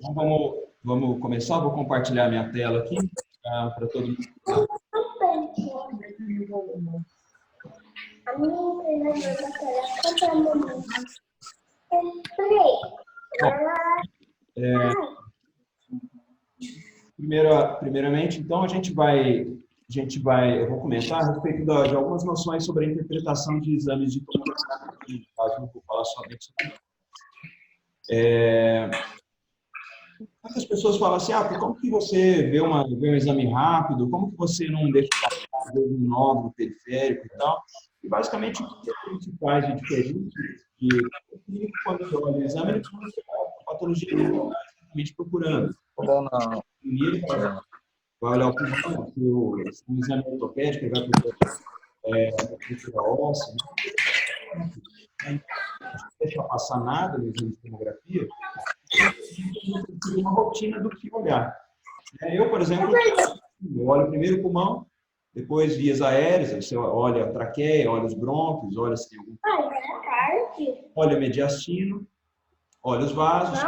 Então, vamos começar. Vou compartilhar minha tela aqui para todo mundo. Primeiramente, então, eu vou comentar a respeito de algumas noções sobre a interpretação de exames de tomografia, caso não vou falar somente sobre isso. Muitas pessoas falam assim, como que você vê um exame rápido, como que você não deixa passar um nódulo periférico e tal? E, basicamente, o que a gente faz de diferente que o clínico, quando ele olha o exame, ele procura a patologia que ele está exatamente procurando. Ele vai olhar o pulmão, o exame ortopédico, ele vai procurar estrutura óssea, não deixa passar nada no exame de tomografia, tem uma rotina do que olhar. Eu, por exemplo, eu olho primeiro o pulmão, depois vias aéreas, você olha a traqueia, olha os brônquios, olha se tem algum... Olha o mediastino, olha os vasos,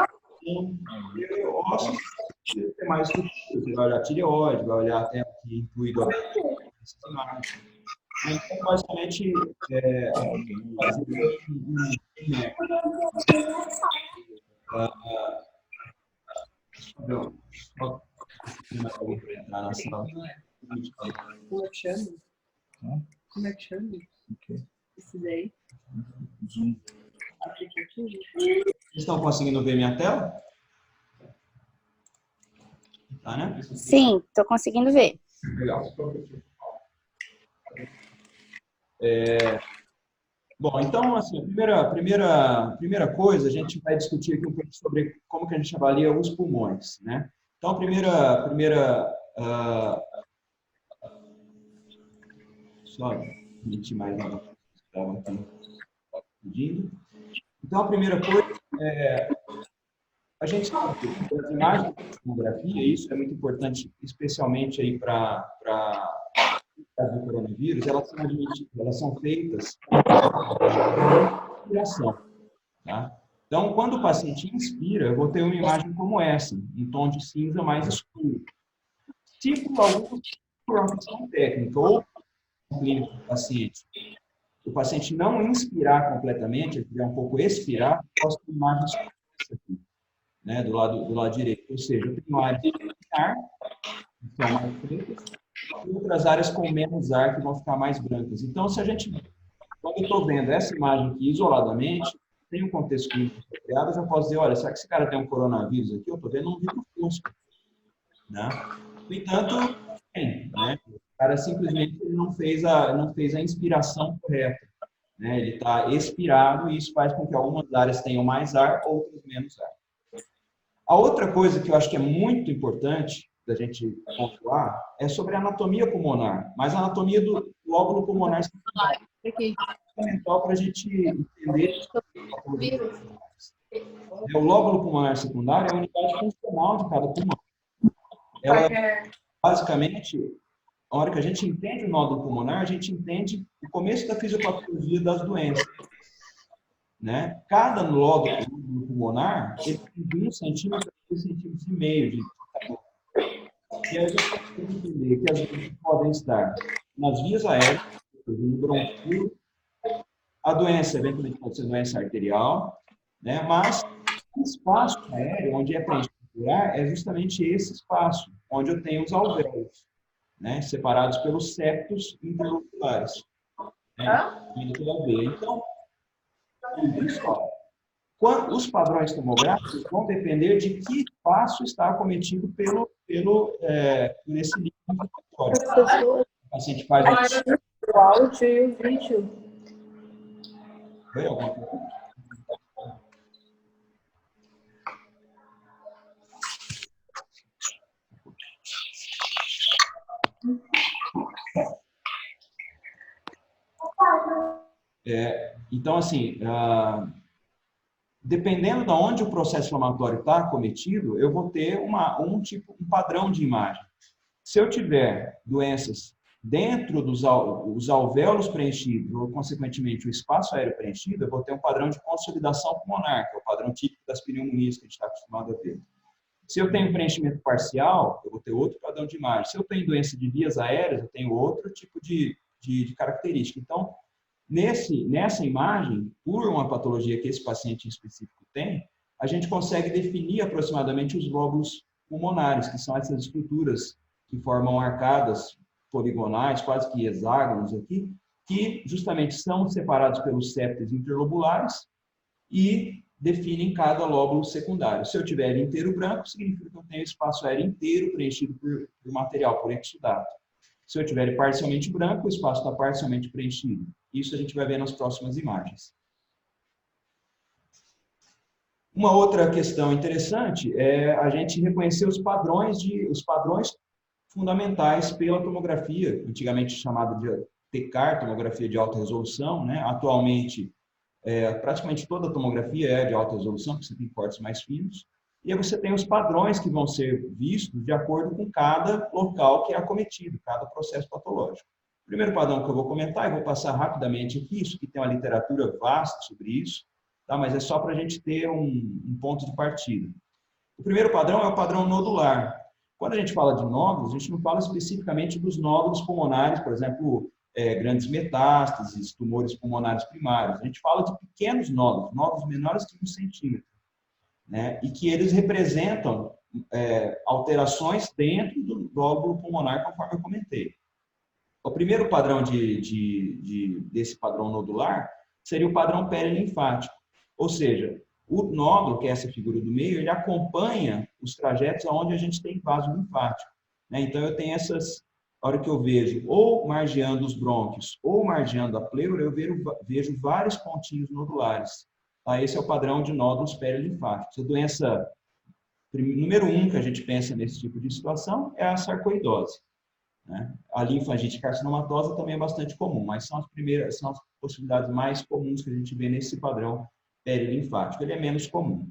ossos, tem mais estruturas, você vai olhar a tireoide, vai olhar até o que inclui a... Então, basicamente, fazer entrar na sala. Como é que chama? Como é que chama? Esse daí? Zoom. Vocês estão conseguindo ver minha tela? Tá, né? Sim, estou conseguindo ver. Legal. Bom, então, assim, a primeira coisa, a gente vai discutir aqui um pouco sobre como que a gente avalia os pulmões, né? Então, só permitir mais uma que estava aqui pedindo. Então, a primeira coisa a gente sabe que as imagens de tomografia, isso é muito importante, especialmente aí para do coronavírus, elas são feitas por inspiração, tá? Então, quando o paciente inspira, eu vou ter uma imagem como essa, em tom de cinza mais escuro. Se por alguma questão técnica ou clínica do paciente, o paciente não inspirar completamente, ele estiver um pouco expirar, eu posso ter imagens como essa aqui, né, do lado direito. Ou seja, eu tenho áreas de ar, que são mais pretas, e outras áreas com menos ar, que vão ficar mais brancas. Então, quando eu estou vendo essa imagem aqui isoladamente, tem um contexto clínico apropriado, eu já posso dizer, olha, será que esse cara tem um coronavírus aqui? Eu estou vendo um vírus fusco, né? No entanto, tem, né? O cara simplesmente não fez a inspiração correta, né? Ele está expirado e isso faz com que algumas áreas tenham mais ar, outras menos ar. A outra coisa que eu acho que é muito importante da gente pontuar é sobre a anatomia pulmonar, mas a anatomia do lóbulo pulmonar é fundamental para a gente entender. O lóbulo pulmonar secundário é a unidade funcional de cada pulmão. Ela, basicamente, na hora que a gente entende o nódulo pulmonar, a gente entende o começo da fisiopatologia das doenças, né? Cada nódulo pulmonar ele tem de 1 centímetro a 2,5 centímetros de tamanho. E a gente tem que entender que as doenças podem estar nas vias aéreas, no bronquio, a doença eventualmente pode ser doença arterial, né? Mas o espaço aéreo, onde é preenchido por ar, é justamente esse espaço, onde eu tenho os alvéolos, né? Separados pelos septos interloculares, né? Então, os padrões tomográficos vão depender de que espaço está acometido por esse líquido inflamatório. O paciente faz o áudio e o vídeo. Foi alguma coisa? Então, assim, dependendo de onde o processo inflamatório está acometido, eu vou ter um padrão de imagem. Se eu tiver doenças dentro dos os alvéolos preenchidos, ou, consequentemente, o espaço aéreo preenchido, eu vou ter um padrão de consolidação pulmonar, que é o padrão típico das pneumonias que a gente está acostumado a ver. Se eu tenho preenchimento parcial, eu vou ter outro padrão de imagem. Se eu tenho doença de vias aéreas, eu tenho outro tipo de característica. Então, nessa imagem, por uma patologia que esse paciente em específico tem, a gente consegue definir aproximadamente os lóbulos pulmonares, que são essas estruturas que formam arcadas poligonais, quase que hexágonos aqui, que justamente são separados pelos septos interlobulares e definem cada lóbulo secundário. Se eu tiver ele inteiro branco, significa que eu tenho espaço aéreo inteiro preenchido por material, por exudato. Se eu tiver ele parcialmente branco, o espaço está parcialmente preenchido. Isso a gente vai ver nas próximas imagens. Uma outra questão interessante é a gente reconhecer os padrões fundamentais pela tomografia, antigamente chamada de TCAR, tomografia de alta resolução, né? Atualmente, praticamente toda a tomografia é de alta resolução, porque você tem cortes mais finos, e aí você tem os padrões que vão ser vistos de acordo com cada local que é acometido, cada processo patológico. O primeiro padrão que eu vou comentar, e vou passar rapidamente aqui, isso que tem uma literatura vasta sobre isso, tá? Mas é só para a gente ter um ponto de partida. O primeiro padrão é o padrão nodular. Quando a gente fala de nódulos, a gente não fala especificamente dos nódulos pulmonares, por exemplo, grandes metástases, tumores pulmonares primários. A gente fala de pequenos nódulos, nódulos menores que 1 centímetro, né? E que eles representam alterações dentro do lóbulo pulmonar, conforme eu comentei. O primeiro padrão desse padrão nodular seria o padrão perilinfático, ou seja, o nódulo, que é essa figura do meio, ele acompanha os trajetos onde a gente tem vaso linfático, né? Então, eu tenho a hora que eu vejo ou margeando os brônquios ou margeando a pleura, eu vejo vários pontinhos nodulares. Tá? Esse é o padrão de nódulos perilinfáticos. A doença número 1 que a gente pensa nesse tipo de situação é a sarcoidose, né? A linfangite carcinomatosa também é bastante comum, mas são as possibilidades mais comuns que a gente vê nesse padrão perilinfático. Ele é menos comum.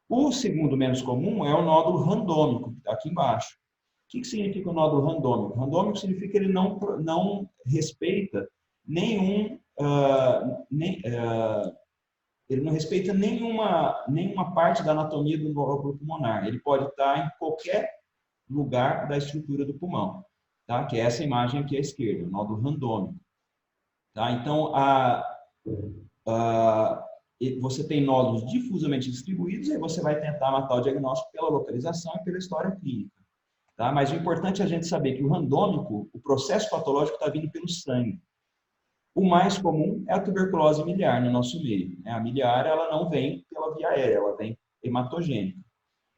O segundo menos comum é o nódulo randômico, que está aqui embaixo. O que significa o nódulo randômico? Randômico significa que ele não respeita ele não respeita nenhuma parte da anatomia do lóbulo pulmonar. Ele pode estar em qualquer lugar da estrutura do pulmão, tá? Que é essa imagem aqui à esquerda, o nódulo randômico. Tá? Então, você tem nódulos difusamente distribuídos, e aí você vai tentar matar o diagnóstico pela localização e pela história clínica. Tá? Mas o importante é a gente saber que o randômico, o processo patológico está vindo pelo sangue. O mais comum é a tuberculose miliar no nosso meio. A miliar, ela não vem pela via aérea, ela vem hematogênica.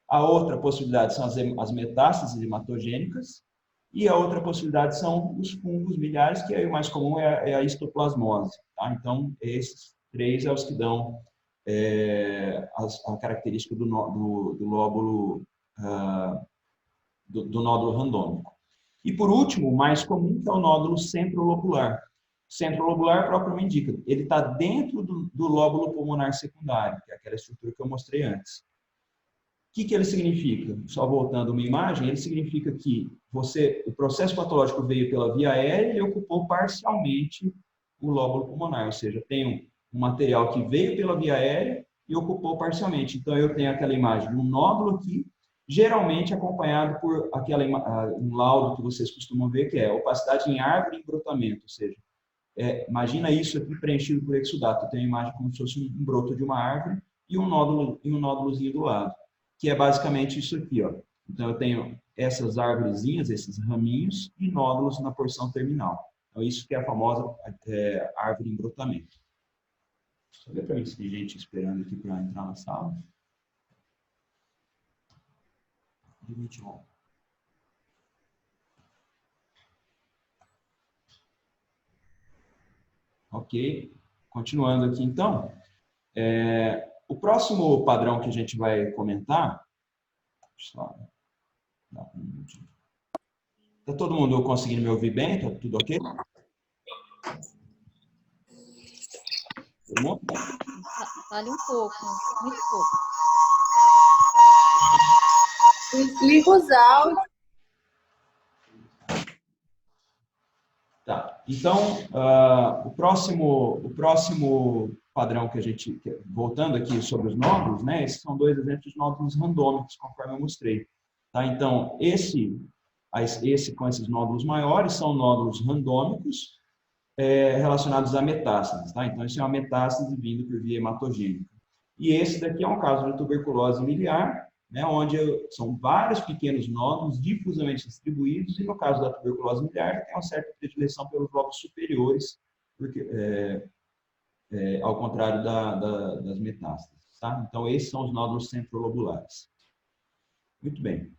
A outra possibilidade são as metástases hematogênicas, e a outra possibilidade são os fungos miliares, que aí o mais comum é a histoplasmose. Tá? Então, esses 3 é os que dão a característica do lóbulo, do nódulo randômico. E, por último, o mais comum, que é o nódulo centrolobular. Centrolobular, propriamente indica, ele está dentro do lóbulo pulmonar secundário, que é aquela estrutura que eu mostrei antes. O que ele significa? Só voltando uma imagem, ele significa que o processo patológico veio pela via aérea e ocupou parcialmente o lóbulo pulmonar, ou seja, tem um material que veio pela via aérea e ocupou parcialmente. Então, eu tenho aquela imagem de um nódulo aqui, geralmente acompanhado por um laudo que vocês costumam ver, que é opacidade em árvore e embrotamento, ou seja, imagina isso aqui preenchido por exudato. Eu tenho a imagem como se fosse um broto de uma árvore e um nódulozinho do lado, que é basicamente isso aqui, ó. Então, eu tenho essas árvorezinhas, esses raminhos e nódulos na porção terminal. Então, isso que é a famosa árvore em brotamento. Só ver para mim se tem gente esperando aqui para entrar na sala. Ok. Continuando aqui, então. O próximo padrão que a gente vai comentar... Está todo mundo conseguindo me ouvir bem? Está tudo ok? Todo mundo? Fale um pouco, muito pouco. Desliga os áudios. Então, o próximo padrão que a gente, voltando aqui sobre os nódulos, né, esses são dois exemplos de nódulos randômicos, conforme eu mostrei. Tá? Então, esse com esses nódulos maiores são nódulos randômicos relacionados a metástases. Tá? Então, isso é uma metástase vindo por via hematogênica. E esse daqui é um caso de tuberculose miliar, né, onde são vários pequenos nódulos difusamente distribuídos, e no caso da tuberculose miliar, tem uma certa predileção pelos lobos superiores, porque, ao contrário das metástases. Tá? Então, esses são os nódulos centrolobulares. Muito bem.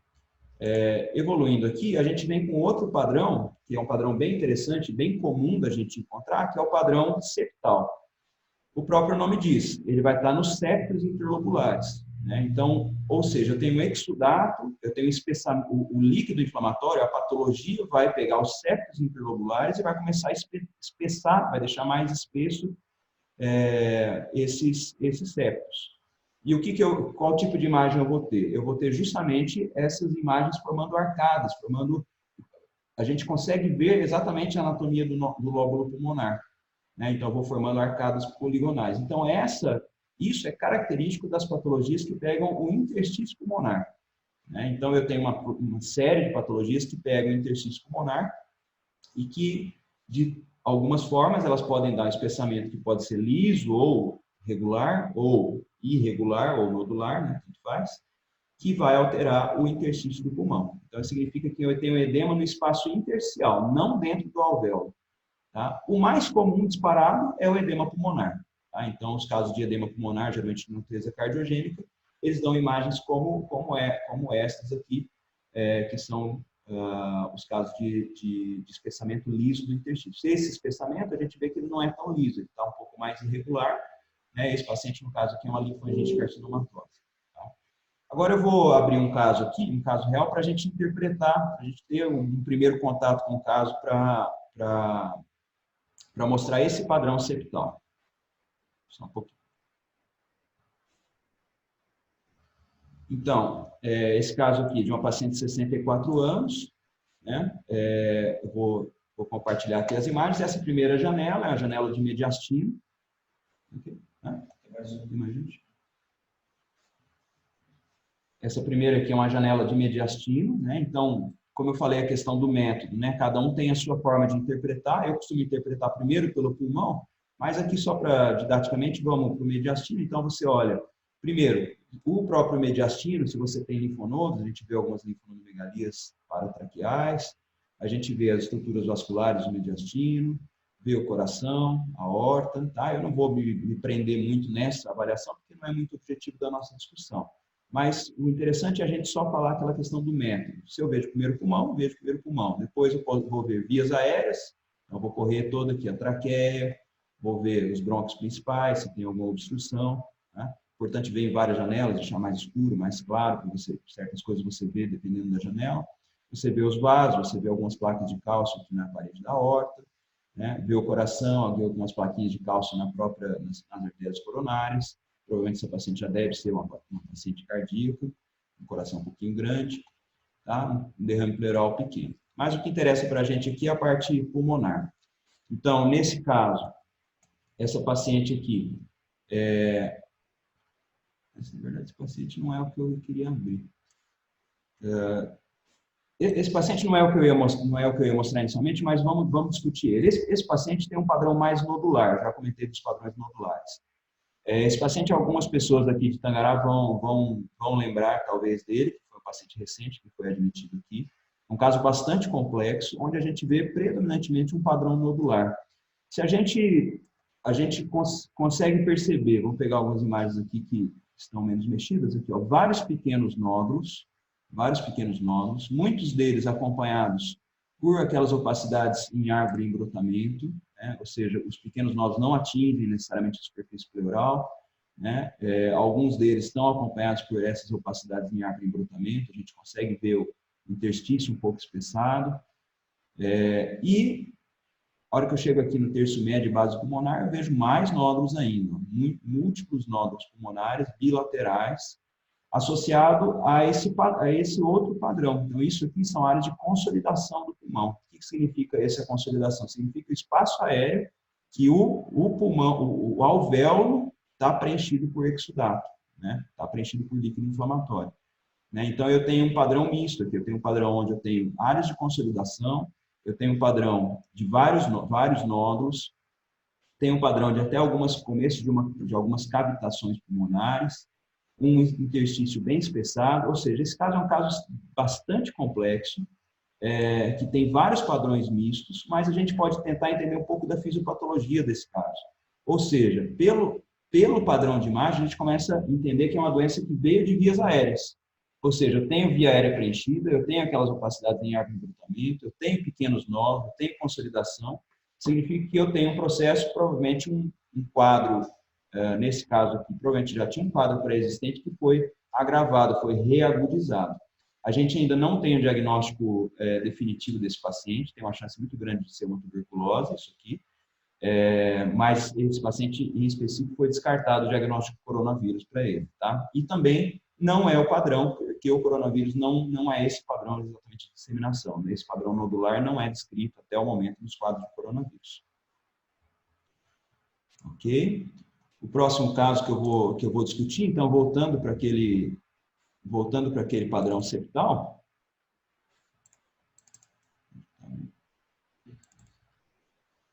Evoluindo aqui, a gente vem com outro padrão, que é um padrão bem interessante, bem comum da gente encontrar, que é o padrão septal. O próprio nome diz, ele vai estar nos septos interlobulares. Né? Então, ou seja, eu tenho um exudato, eu tenho o líquido inflamatório, a patologia vai pegar os septos interlobulares e vai começar a espessar, vai deixar mais espesso esses septos. E qual tipo de imagem eu vou ter? Eu vou ter justamente essas imagens formando arcadas, a gente consegue ver exatamente a anatomia do lóbulo pulmonar. Né? Então, eu vou formando arcadas poligonais. Então, isso é característico das patologias que pegam o interstício pulmonar. Né? Então, eu tenho uma série de patologias que pegam o interstício pulmonar e que, de algumas formas, elas podem dar um espessamento que pode ser liso ou regular, ou irregular, ou nodular, né? Tudo faz, que vai alterar o interstício do pulmão. Então, significa que eu tenho edema no espaço intersticial, não dentro do alvéolo. Tá? O mais comum disparado é o edema pulmonar. Tá? Então, os casos de edema pulmonar, geralmente de natureza cardiogênica, eles dão imagens como estas aqui, que são os casos de espessamento liso do interstício. Esse espessamento, a gente vê que ele não é tão liso, ele está um pouco mais irregular. Né? Esse paciente, no caso aqui, é uma linfangite carcinomatose. Tá? Agora eu vou abrir um caso aqui, um caso real, para a gente interpretar, para a gente ter um primeiro contato com o caso para mostrar esse padrão septal. Só um pouquinho. Então, esse caso aqui de uma paciente de 64 anos, né? Eu vou compartilhar aqui as imagens. Essa primeira janela é a janela de mediastino. Okay, né? Essa primeira aqui é uma janela de mediastino, né? Então, como eu falei, a questão do método, né? Cada um tem a sua forma de interpretar. Eu costumo interpretar primeiro pelo pulmão, mas aqui só para didaticamente vamos para o mediastino. Então, você olha, primeiro, o próprio mediastino, se você tem linfonodos, a gente vê algumas linfonodomegalias paratraqueais, a gente vê as estruturas vasculares do mediastino, vê o coração, a aorta, tá? Eu não vou me prender muito nessa avaliação, porque não é muito objetivo da nossa discussão. Mas o interessante é a gente só falar aquela questão do método. Se eu vejo primeiro pulmão, vejo primeiro pulmão. Depois eu vou ver vias aéreas, então eu vou correr toda aqui a traqueia, vou ver os brônquios principais, se tem alguma obstrução. Tá? Importante ver em várias janelas, deixar mais escuro, mais claro, para você, certas coisas você vê dependendo da janela. Você vê os vasos, você vê algumas placas de cálcio aqui na parede da aorta, né? Vê o coração, vê algumas plaquinhas de cálcio nas artérias coronárias. Provavelmente essa paciente já deve ser uma paciente cardíaca, um coração um pouquinho grande, tá? Um derrame pleural pequeno. Mas o que interessa para a gente aqui é a parte pulmonar. Então, nesse caso, essa paciente aqui, na verdade, esse paciente não é o que eu queria abrir. Esse paciente não é o que eu ia mostrar inicialmente, mas vamos discutir ele. Esse paciente tem um padrão mais nodular, já comentei dos padrões nodulares. Esse paciente, algumas pessoas aqui de Tangará vão lembrar, talvez, dele, que foi um paciente recente que foi admitido aqui. Um caso bastante complexo, onde a gente vê predominantemente um padrão nodular. Se a gente consegue perceber, vamos pegar algumas imagens aqui que estão menos mexidas, aqui, ó, vários pequenos nódulos, muitos deles acompanhados por aquelas opacidades em árvore em brotamento, né? Ou seja, os pequenos nódulos não atingem necessariamente a superfície pleural, né? Alguns deles estão acompanhados por essas opacidades em árvore em brotamento, a gente consegue ver o interstício um pouco espessado, e a hora que eu chego aqui no terço médio e base pulmonar, eu vejo mais nódulos ainda, múltiplos nódulos pulmonares bilaterais, associado a esse outro padrão. Então, isso aqui são áreas de consolidação do pulmão. O que significa essa consolidação? Significa o espaço aéreo que o pulmão, o alvéolo está preenchido por exudato, né? Está preenchido por líquido inflamatório. Né? Então, eu tenho um padrão misto aqui. Eu tenho um padrão onde eu tenho áreas de consolidação, eu tenho um padrão de vários nódulos, tenho um padrão de até começo de algumas cavitações pulmonares, um interstício bem espessado, ou seja, esse caso é um caso bastante complexo, que tem vários padrões mistos, mas a gente pode tentar entender um pouco da fisiopatologia desse caso. Ou seja, pelo padrão de imagem, a gente começa a entender que é uma doença que veio de vias aéreas. Ou seja, eu tenho via aérea preenchida, eu tenho aquelas opacidades em ar de recrutamento, eu tenho pequenos nódulos, eu tenho consolidação, significa que eu tenho um processo, provavelmente um quadro, nesse caso aqui, provavelmente já tinha um quadro pré-existente que foi agravado, foi reagudizado. A gente ainda não tem o diagnóstico definitivo desse paciente, tem uma chance muito grande de ser uma tuberculose, isso aqui, mas esse paciente em específico foi descartado o diagnóstico de coronavírus para ele, tá? E também não é o padrão, porque o coronavírus não é esse padrão exatamente de disseminação, né? Esse padrão nodular não é descrito até o momento nos quadros de coronavírus. Ok? O próximo caso que eu vou discutir, então, voltando para aquele padrão septal,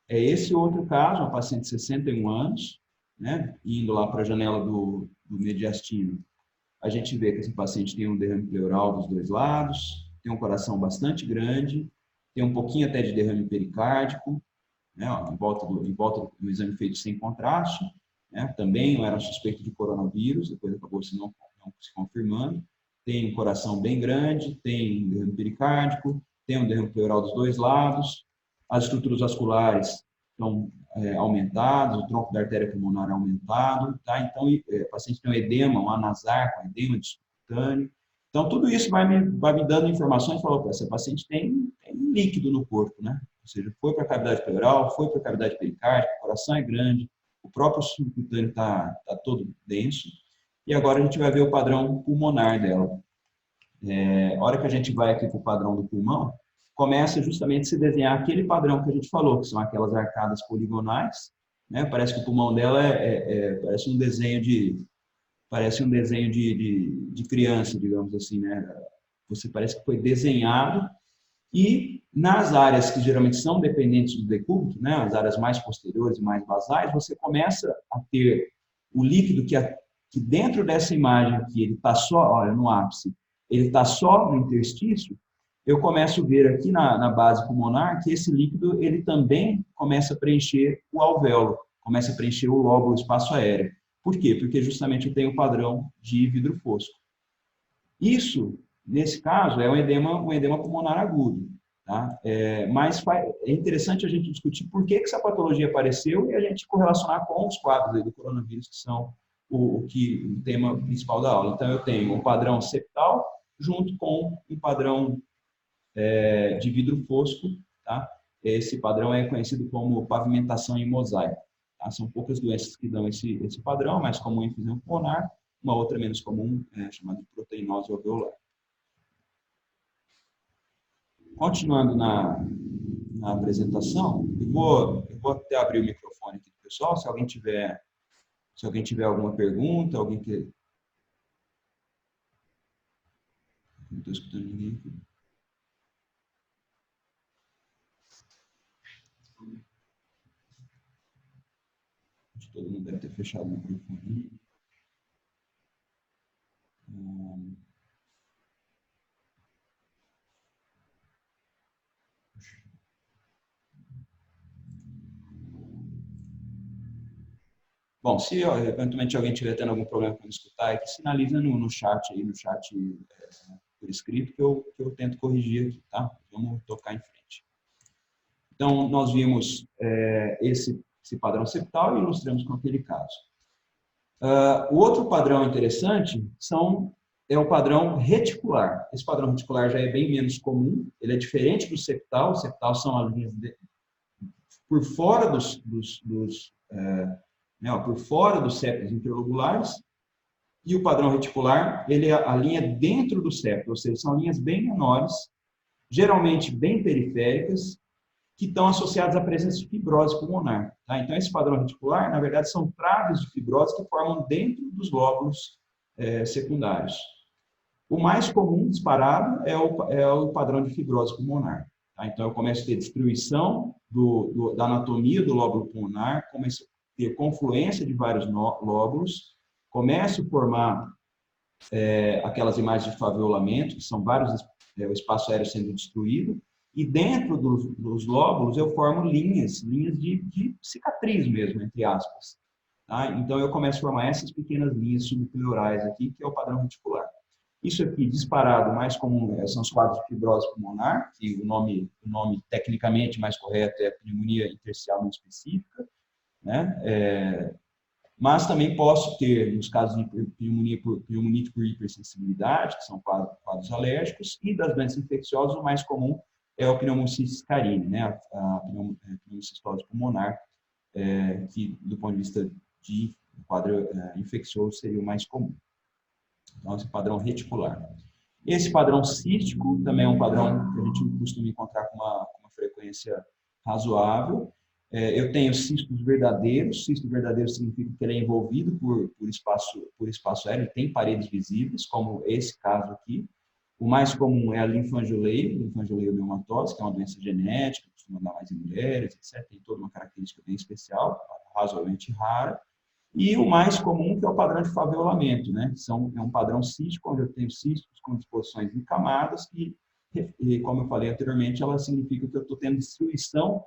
é esse outro caso, uma paciente de 61 anos, né, indo lá para a janela do mediastino, a gente vê que esse paciente tem um derrame pleural dos dois lados, tem um coração bastante grande, tem um pouquinho até de derrame pericárdico, né, ó, em volta do exame feito sem contraste, né, também não era suspeito de coronavírus, depois acabou não se confirmando, tem um coração bem grande, tem um derrame pericárdico, tem um derrame pleural dos dois lados, as estruturas vasculares estão aumentadas, o tronco da artéria pulmonar é aumentado, tá? Então, o paciente tem um edema, um anasarco, um edema discutâneo. Então, tudo isso vai me dando informações, falou, essa paciente tem líquido no corpo, né? Ou seja, foi para a cavidade pleural, foi para a cavidade pericárdica, o coração é grande, o próprio subcutâneo está todo denso, e agora a gente vai ver o padrão pulmonar dela. A hora que a gente vai aqui para o padrão do pulmão, começa justamente a se desenhar aquele padrão que a gente falou, que são aquelas arcadas poligonais, né? Parece que o pulmão dela parece um desenho de criança, digamos assim, né? Você parece que foi desenhado, e nas áreas que geralmente são dependentes do decúbito, né? As áreas mais posteriores e mais basais, você começa a ter o líquido que dentro dessa imagem aqui, ele está só, olha, no ápice, ele está só no interstício. Eu começo a ver aqui na base pulmonar que esse líquido ele também começa a preencher o alvéolo, começa a preencher o lóbulo, o espaço aéreo. Por quê? Porque justamente eu tenho um padrão de vidro fosco. Isso, nesse caso, é um edema pulmonar agudo. Tá? Mas é interessante a gente discutir por que essa patologia apareceu e a gente correlacionar com os quadros do coronavírus, que são o tema principal da aula. Então, eu tenho um padrão septal junto com um padrão de vidro fosco, tá? Esse padrão é conhecido como pavimentação em mosaico. Tá? São poucas doenças que dão esse padrão, mais comum em enfisema pulmonar, uma outra menos comum, chamada de proteinose alveolar. Continuando na apresentação, eu vou até abrir o microfone aqui do pessoal, se alguém tiver alguma pergunta, alguém que... Não estou escutando ninguém aqui. Todo mundo deve ter fechado o microfone. Bom, se eventualmente alguém estiver tendo algum problema com escutar, é que sinaliza no chat por escrito, que eu tento corrigir aqui, tá? Vamos tocar em frente. Então, nós vimos esse padrão septal e ilustramos com aquele caso. O outro padrão interessante é o padrão reticular. Esse padrão reticular já é bem menos comum, ele é diferente do septal. O septal são as linhas por fora por fora dos septos interlobulares, E o padrão reticular, ele alinha dentro do septo, ou seja, são linhas bem menores, geralmente bem periféricas, que estão associadas à presença de fibrose pulmonar. Tá? Então, esse padrão reticular, na verdade, são traves de fibrose que formam dentro dos lóbulos secundários. O mais comum, disparado, é o padrão de fibrose pulmonar. Tá? Então, eu começo a ter destruição da anatomia do lóbulo pulmonar, começo a ter confluência de vários lóbulos, começo a formar aquelas imagens de faviolamento, que são vários, o espaço aéreo sendo destruído, e dentro dos lóbulos eu formo linhas de cicatriz mesmo, entre aspas. Tá? Então, eu começo a formar essas pequenas linhas subpleurais aqui, que é o padrão reticular. Isso aqui, disparado, mais comum, são os quadros de fibrose pulmonar, que o nome tecnicamente mais correto é pneumonia intersticial não específica, né? Mas também posso ter, nos casos de pneumonite por hipersensibilidade, que são quadros alérgicos, e das doenças infecciosas, o mais comum é o pneumocystis carini, né? A pneumocistose pulmonar, que do ponto de vista de quadro infeccioso seria o mais comum. Então, esse padrão reticular. Esse padrão cístico também é um padrão que a gente costuma encontrar com uma frequência razoável. Eu tenho cistos verdadeiros. Cisto verdadeiro significa que ele é envolvido por espaço aéreo, ele tem paredes visíveis, como esse caso aqui. O mais comum é a linfangioleumioma-tosse, que é uma doença genética, costuma dar mais em mulheres, etc. Tem toda uma característica bem especial, razoavelmente rara. E o mais comum, que é o padrão de faviolamento, né? É um padrão cístico, onde eu tenho cistos com disposições em camadas, e como eu falei anteriormente, ela significa que eu estou tendo destruição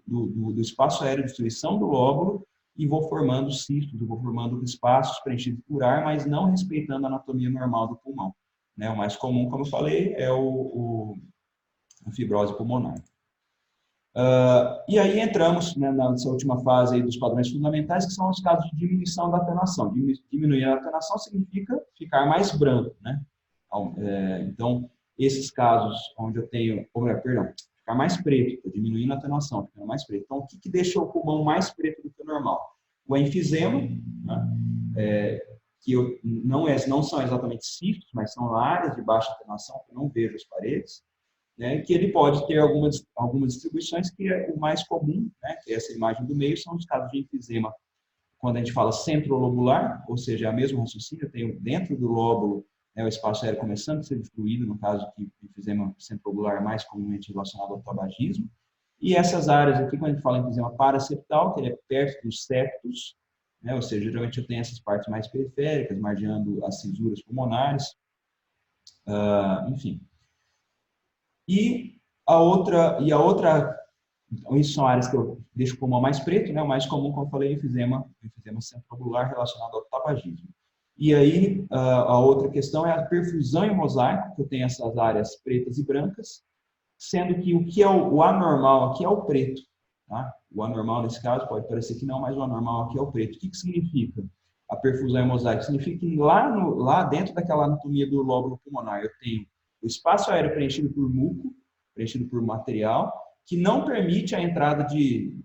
do espaço aéreo, destruição do lóbulo, e vou formando cistos, eu vou formando espaços preenchidos por ar, mas não respeitando a anatomia normal do pulmão. Né? O mais comum, como eu falei, é a fibrose pulmonar. E aí entramos, né, nessa última fase aí dos padrões fundamentais, que são os casos de diminuição da atenuação. Diminuir a atenuação significa ficar mais branco, né? Então, esses casos onde eu tenho, ficar mais preto, estou diminuindo a atenuação, ficando mais preto. Então, o que deixa o pulmão mais preto do que o normal? O enfisema, né? Que não são exatamente cistos, mas são áreas de baixa atenuação, que eu não vejo as paredes. Né, que ele pode ter algumas distribuições, que é o mais comum, né, que é essa imagem do meio, são os casos de enfisema, quando a gente fala centrolobular, ou seja, é o mesmo raciocínio, eu tenho dentro do lóbulo, né, o espaço aéreo começando a ser destruído, no caso de enfisema centrolobular mais comumente relacionado ao tabagismo, e essas áreas aqui, quando a gente fala em enfisema paraseptal, que ele é perto dos septos, né, ou seja, geralmente eu tenho essas partes mais periféricas, margeando as cisuras pulmonares, enfim. E a outra, então, isso são áreas que eu deixo o pulmão mais preto, né? O mais comum, como eu falei, enfisema centrobular relacionado ao tabagismo. E aí, a outra questão é a perfusão em mosaico, que eu tenho essas áreas pretas e brancas, sendo que o que é o anormal aqui é o preto. Tá? O anormal, nesse caso, pode parecer que não, mas o anormal aqui é o preto. O que significa a perfusão em mosaico? Significa que lá dentro daquela anatomia do lóbulo pulmonar, eu tenho o espaço aéreo preenchido por muco, preenchido por material, que não permite a entrada de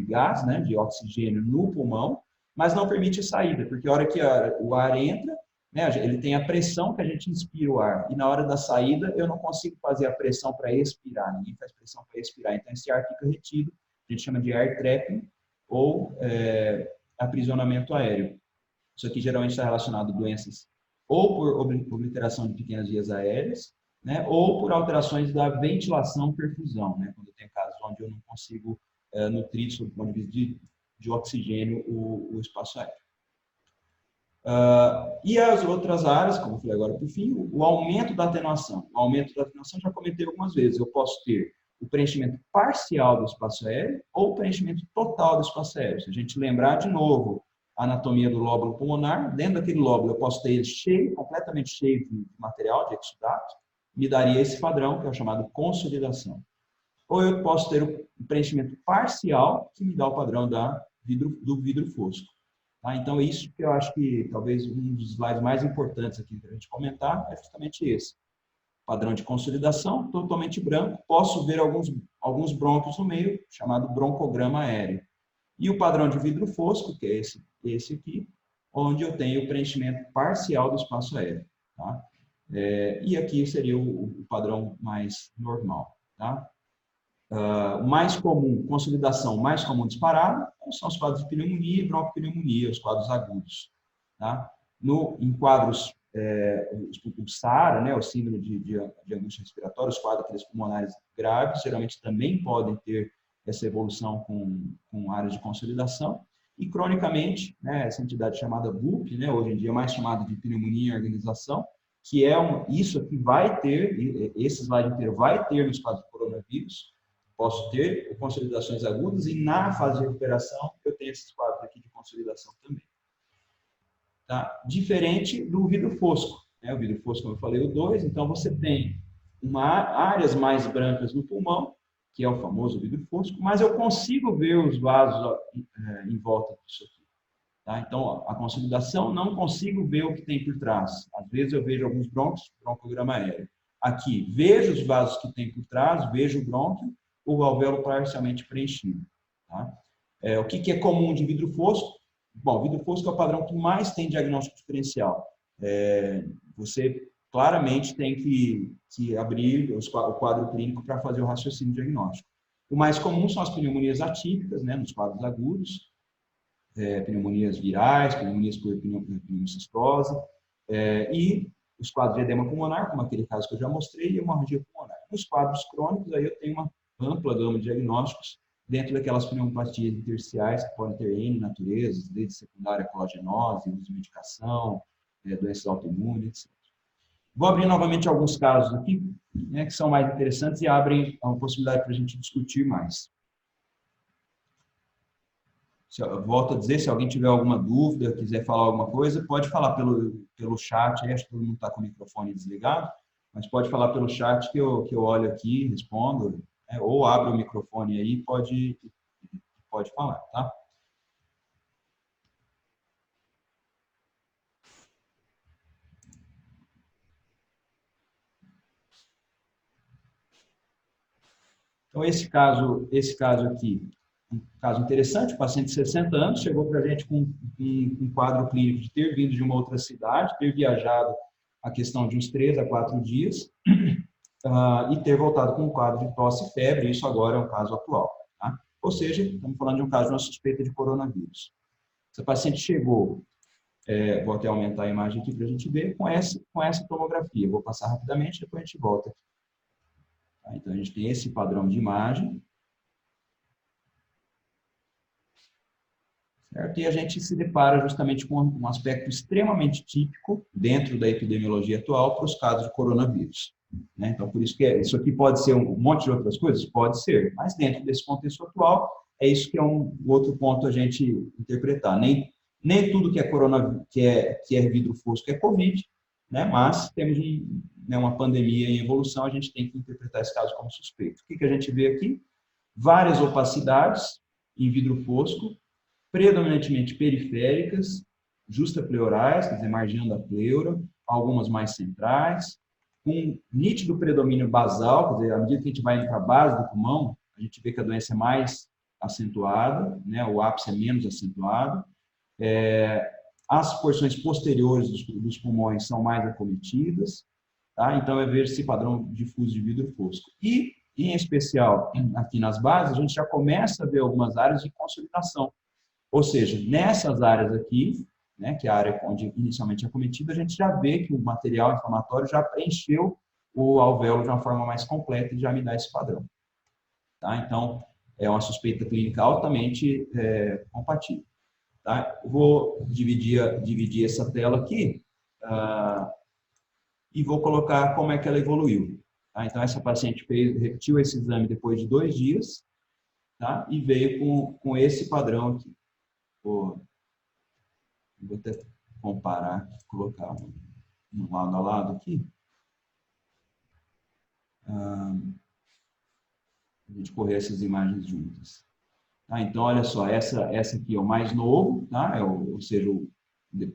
gás, né, de oxigênio no pulmão, mas não permite a saída, porque a hora que o ar entra, né, ele tem a pressão que a gente inspira o ar, e na hora da saída eu não consigo fazer a pressão para expirar, ninguém faz pressão para expirar, então esse ar fica retido, a gente chama de air trapping, ou aprisionamento aéreo. Isso aqui geralmente está relacionado a doenças ou por obliteração de pequenas vias aéreas, né, ou por alterações da ventilação-perfusão, né, quando eu tenho casos onde eu não consigo nutrir, sob o ponto de vista de oxigênio, o espaço aéreo. E as outras áreas, como eu falei agora por fim, o aumento da atenuação. O aumento da atenuação já comentei algumas vezes. Eu posso ter o preenchimento parcial do espaço aéreo ou o preenchimento total do espaço aéreo. Se a gente lembrar de novo a anatomia do lóbulo pulmonar, dentro daquele lóbulo eu posso ter ele cheio, completamente cheio de material, de exudato, me daria esse padrão, que é o chamado consolidação. Ou eu posso ter o preenchimento parcial, que me dá o padrão do vidro fosco. Tá? Então, isso que eu acho que talvez um dos slides mais importantes aqui para a gente comentar é justamente esse. Padrão de consolidação, totalmente branco. Posso ver alguns brônquios no meio, chamado broncograma aéreo. E o padrão de vidro fosco, que é esse aqui, onde eu tenho o preenchimento parcial do espaço aéreo. Tá? E aqui seria o padrão mais normal. Tá? O mais comum, consolidação mais comum disparado, são os quadros de pneumonia e bronquopneumonia, os quadros agudos. Tá? Em quadros, o SARA, né, o síndrome de angústia respiratória, os quadros pulmonares graves, geralmente também podem ter essa evolução com áreas de consolidação. E, cronicamente, né, essa entidade chamada BUP, né, hoje em dia mais chamada de pneumonia em organização, que isso aqui vai ter, esse slide inteiro vai ter nos quadros de coronavírus. Posso ter consolidações agudas e, na fase de recuperação, eu tenho esses quadros aqui de consolidação também. Tá? Diferente do vidro fosco. Né? O vidro fosco, como eu falei, o 2, então você tem áreas mais brancas no pulmão, que é o famoso vidro fosco, mas eu consigo ver os vasos em volta disso aqui. Tá? Então, a consolidação, não consigo ver o que tem por trás. Às vezes eu vejo alguns brônquios, broncograma aéreo. Aqui, vejo os vasos que tem por trás, vejo o brônquio, o alvéolo parcialmente preenchido. Tá? O que é comum de vidro fosco? Bom, vidro fosco é o padrão que mais tem diagnóstico diferencial. Você claramente tem que abrir o quadro clínico para fazer o raciocínio diagnóstico. O mais comum são as pneumonias atípicas, né, nos quadros agudos, pneumonias virais, pneumonias por pneumocistose, e os quadros de edema pulmonar, como aquele caso que eu já mostrei, e hemorragia pulmonar. Nos quadros crônicos, aí eu tenho uma ampla gama de diagnósticos dentro daquelas pneumopatias intersticiais que podem ter N naturezas, desde secundária colagenose, uso de medicação, doenças autoimunes, etc. Vou abrir novamente alguns casos aqui, né, que são mais interessantes e abrem uma possibilidade para a gente discutir mais. Volto a dizer, se alguém tiver alguma dúvida, quiser falar alguma coisa, pode falar pelo chat, acho que todo mundo está com o microfone desligado, mas pode falar pelo chat que eu olho aqui, respondo, né, ou abro o microfone aí e pode falar, tá? Então, esse caso aqui, um caso interessante, um paciente de 60 anos, chegou para a gente com um quadro clínico de ter vindo de uma outra cidade, ter viajado a questão de uns 3 a 4 dias, e ter voltado com um quadro de tosse e febre, isso agora é um caso atual. Tá? Ou seja, estamos falando de um caso de uma suspeita de coronavírus. Essa paciente chegou, vou até aumentar a imagem aqui para a gente ver, com essa tomografia. Vou passar rapidamente, depois a gente volta aqui. Tá? Então, a gente tem esse padrão de imagem. Certo? E a gente se depara justamente com um aspecto extremamente típico dentro da epidemiologia atual para os casos de coronavírus. Né? Então, por isso que isso aqui pode ser um monte de outras coisas? Pode ser, mas dentro desse contexto atual, é isso que é um outro ponto a gente interpretar. Nem tudo que é coronavírus, que é vidro fosco é Covid, né? Mas temos uma pandemia em evolução, a gente tem que interpretar esse caso como suspeito. O que a gente vê aqui? Várias opacidades em vidro fosco, predominantemente periféricas, justapleurais, quer dizer, margeando a pleura, algumas mais centrais, com nítido predomínio basal, quer dizer, à medida que a gente vai indo para a base do pulmão, a gente vê que a doença é mais acentuada, né? O ápice é menos acentuado, as porções posteriores dos pulmões são mais acometidas, tá? Então, vejo esse padrão difuso de vidro fosco. E, em especial, aqui nas bases, a gente já começa a ver algumas áreas de consolidação. Ou seja, nessas áreas aqui, né, que é a área onde inicialmente é acometida, a gente já vê que o material inflamatório já preencheu o alvéolo de uma forma mais completa e já me dá esse padrão. Tá? Então, é uma suspeita clínica altamente compatível. Tá? Eu vou dividir essa tela aqui e vou colocar como é que ela evoluiu. Tá? Então, essa paciente repetiu esse exame depois de 2 dias, tá? E veio com esse padrão aqui. Vou até comparar, colocar um lado a lado aqui. A gente correr essas imagens juntas. Tá? Então, olha só, essa aqui é o mais novo, tá? Ou seja,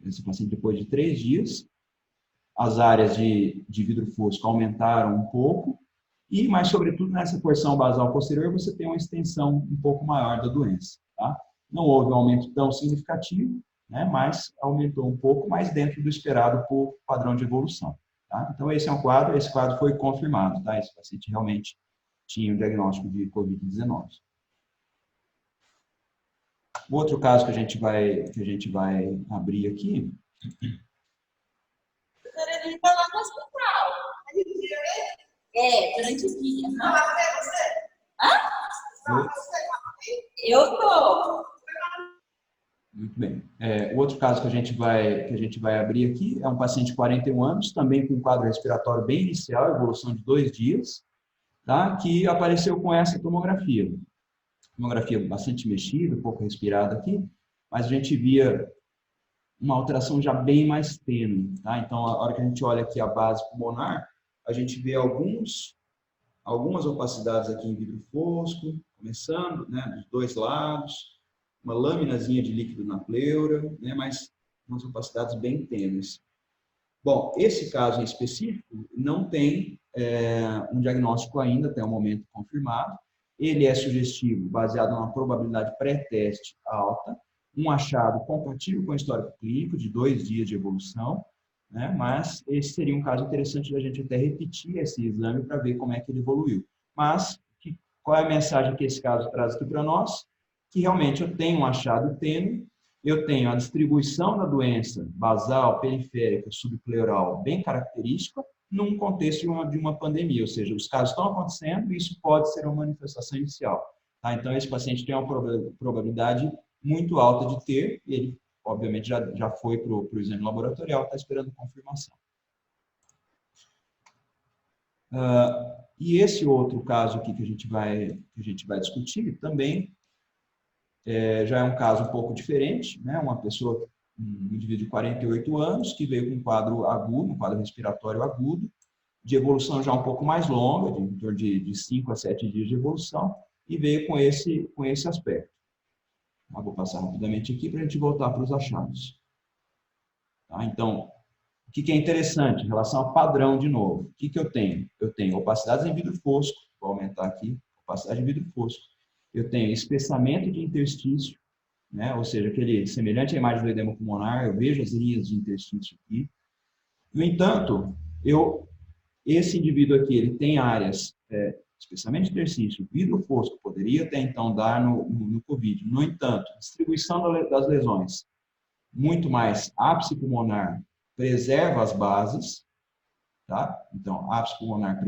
esse paciente depois de 3 dias. As áreas de vidro fosco aumentaram um pouco, mas, sobretudo, nessa porção basal posterior, você tem uma extensão um pouco maior da doença. Tá? Não houve um aumento tão significativo, né, mas aumentou um pouco, mais dentro do esperado por padrão de evolução. Tá? Então, esse quadro foi confirmado. Tá? Esse paciente realmente tinha um diagnóstico de Covid-19. O outro caso que a gente vai abrir aqui. Ele está lá no hospital. Durante o dia. Hã? Eu tô. Muito bem. O outro caso que a gente vai abrir aqui é um paciente de 41 anos, também com um quadro respiratório bem inicial, evolução de 2 dias, tá? Que apareceu com essa tomografia. Tomografia bastante mexida, um pouco respirada aqui, mas a gente via uma alteração já bem mais tênue, tá? Então, a hora que a gente olha aqui a base pulmonar, a gente vê algumas opacidades aqui em vidro fosco, começando, né, dos 2 lados, uma laminazinha de líquido na pleura, né, mas umas opacidades bem tênues. Bom, esse caso em específico não tem um diagnóstico ainda até o momento confirmado. Ele é sugestivo, baseado numa probabilidade pré-teste alta, um achado compatível com o histórico clínico de 2 dias de evolução, né? Mas esse seria um caso interessante da gente até repetir esse exame para ver como é que ele evoluiu. Mas, qual é a mensagem que esse caso traz aqui para nós? Que realmente eu tenho um achado tênue, eu tenho a distribuição da doença basal, periférica, subpleural bem característica, num contexto de uma pandemia, ou seja, os casos estão acontecendo e isso pode ser uma manifestação inicial. Tá? Então, esse paciente tem uma probabilidade muito alta de ter, e ele, obviamente, já foi para o exame laboratorial, está esperando confirmação. E esse outro caso aqui que a gente vai discutir também já é um caso um pouco diferente, né? Um indivíduo de 48 anos, que veio com um quadro agudo, um quadro respiratório agudo, de evolução já um pouco mais longa, em torno de 5 a 7 dias de evolução, e veio com esse aspecto. Vou passar rapidamente aqui para a gente voltar para os achados. Tá? Então, o que é interessante em relação ao padrão, de novo? O que eu tenho? Eu tenho opacidades em vidro fosco, vou aumentar aqui, opacidade em vidro fosco. Eu tenho espessamento de interstício, né? Ou seja, aquele semelhante à imagem do edema pulmonar, eu vejo as linhas de interstício aqui. No entanto, esse indivíduo aqui, ele tem áreas, espessamento de interstício, vidro fosco, poderia até então dar no COVID. No entanto, distribuição das lesões, muito mais ápice pulmonar, preserva as bases, tá? Então, ápice pulmonar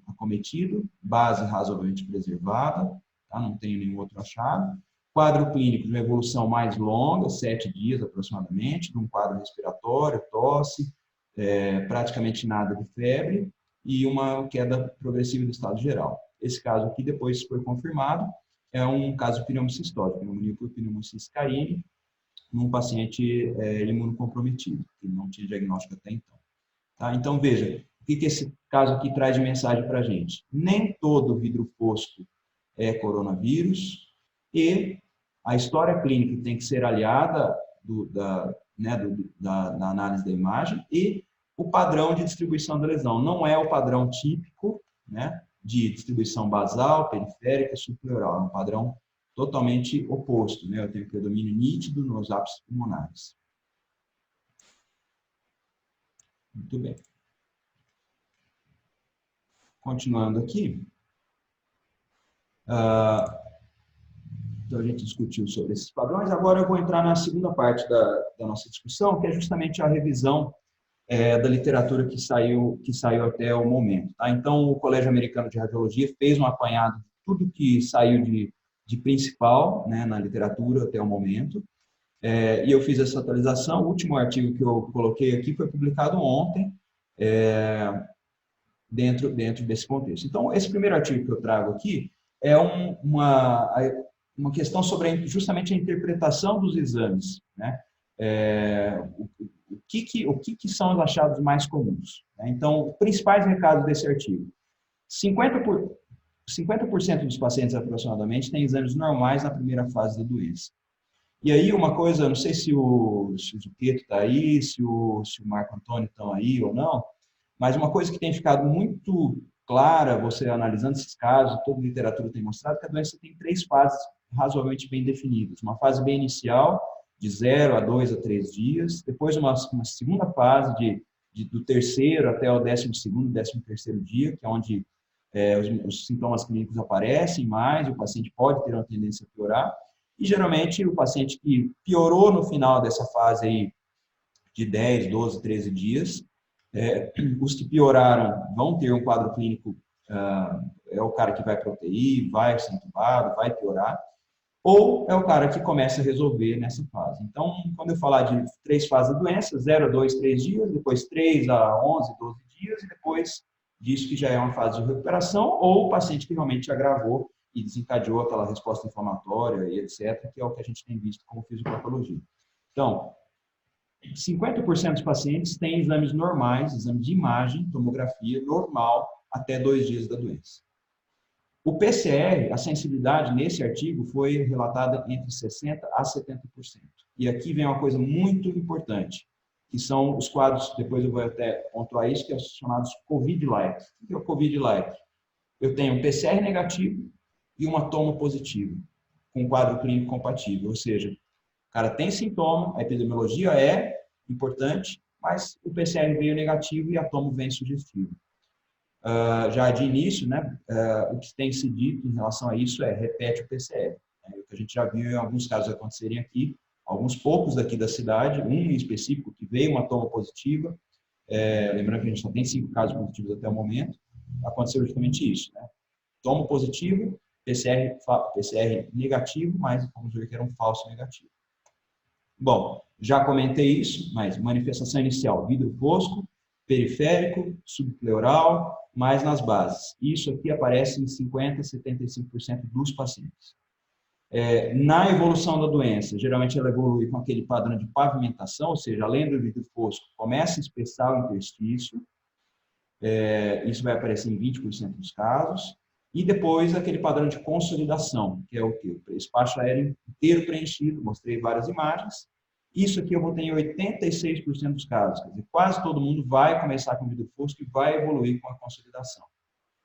acometido, base razoavelmente preservada, tá? Não tenho nenhum outro achado. Quadro clínico de uma evolução mais longa, 7 dias aproximadamente, de um quadro respiratório, tosse, praticamente nada de febre e uma queda progressiva do estado geral. Esse caso aqui, depois foi confirmado, é um caso de pneumocistóide, pneumonia por pneumocis carini, num paciente imunocomprometido, que não tinha diagnóstico até então. Tá? Então, veja, o que esse caso aqui traz de mensagem para a gente? Nem todo vidro fosco é coronavírus e a história clínica tem que ser aliada da análise da imagem e o padrão de distribuição da lesão. Não é o padrão típico, né, de distribuição basal, periférica, subpleural. É um padrão totalmente oposto, né? Eu tenho predomínio nítido nos ápices pulmonares. Muito bem. Continuando aqui. Então, a gente discutiu sobre esses padrões. Agora eu vou entrar na segunda parte da nossa discussão, que é justamente a revisão da literatura que saiu até o momento. Tá? Então, o Colégio Americano de Radiologia fez um apanhado de tudo que saiu de principal, né, na literatura até o momento, e eu fiz essa atualização. O último artigo que eu coloquei aqui foi publicado ontem, dentro desse contexto. Então, esse primeiro artigo que eu trago aqui é uma questão sobre justamente a interpretação dos exames, né? O que são os achados mais comuns, né? Então, os principais recados desse artigo. 50% dos pacientes, aproximadamente, têm exames normais na primeira fase da doença. E aí, uma coisa, não sei se o Zucchetto está aí, se o Marco Antônio estão aí ou não, mas uma coisa que tem ficado muito clara, você analisando esses casos, toda a literatura tem mostrado que a doença tem 3 fases razoavelmente bem definidas. Uma fase bem inicial, de 0 a 2 a 3 dias, depois uma segunda fase do terceiro até o 12º, 13º dia, que é onde os sintomas clínicos aparecem mais, o paciente pode ter uma tendência a piorar, e geralmente o paciente que piorou no final dessa fase aí de 10, 12, 13 dias, os que pioraram vão ter um quadro clínico, é o cara que vai para UTI, vai ser entubado, vai piorar, ou é o cara que começa a resolver nessa fase. Então, quando eu falar de 3 fases da doença, 0 a 2, 3 dias, depois 3 a 11, 12 dias, e depois disso que já é uma fase de recuperação, ou o paciente que realmente agravou e desencadeou aquela resposta inflamatória e etc., que é o que a gente tem visto como fisiopatologia. Então, 50% dos pacientes têm exames normais, exame de imagem, tomografia normal, até 2 dias da doença. O PCR, a sensibilidade nesse artigo foi relatada entre 60% a 70%. E aqui vem uma coisa muito importante, que são os quadros, depois eu vou até pontuar isso, que são os chamados COVID-like. O que é o COVID-like? Eu tenho um PCR negativo e uma tomo positivo, com quadro clínico compatível. Ou seja, o cara tem sintoma, a epidemiologia é importante, mas o PCR veio negativo e a tomo vem sugestivo. Já de início, né, o que tem se dito em relação a isso é repete o PCR. O que a gente já viu em alguns casos acontecerem aqui, alguns poucos daqui da cidade, um em específico que veio uma toma positiva, lembrando que a gente só tem 5 casos positivos até o momento, aconteceu justamente isso, né? Tomo positivo, PCR negativo, mas vamos ver que era um falso negativo. Bom, já comentei isso, mas manifestação inicial, vidro fosco, periférico, subpleural, mais nas bases. Isso aqui aparece em 50% a 75% dos pacientes. Na evolução da doença, geralmente ela evolui com aquele padrão de pavimentação, ou seja, além do vidro fosco, começa a espessar o interstício, isso vai aparecer em 20% dos casos, e depois aquele padrão de consolidação, que é o quê? O espaço aéreo inteiro preenchido, mostrei várias imagens. Isso aqui eu vou ter em 86% dos casos, quer dizer, quase todo mundo vai começar com vidro fosco e vai evoluir com a consolidação.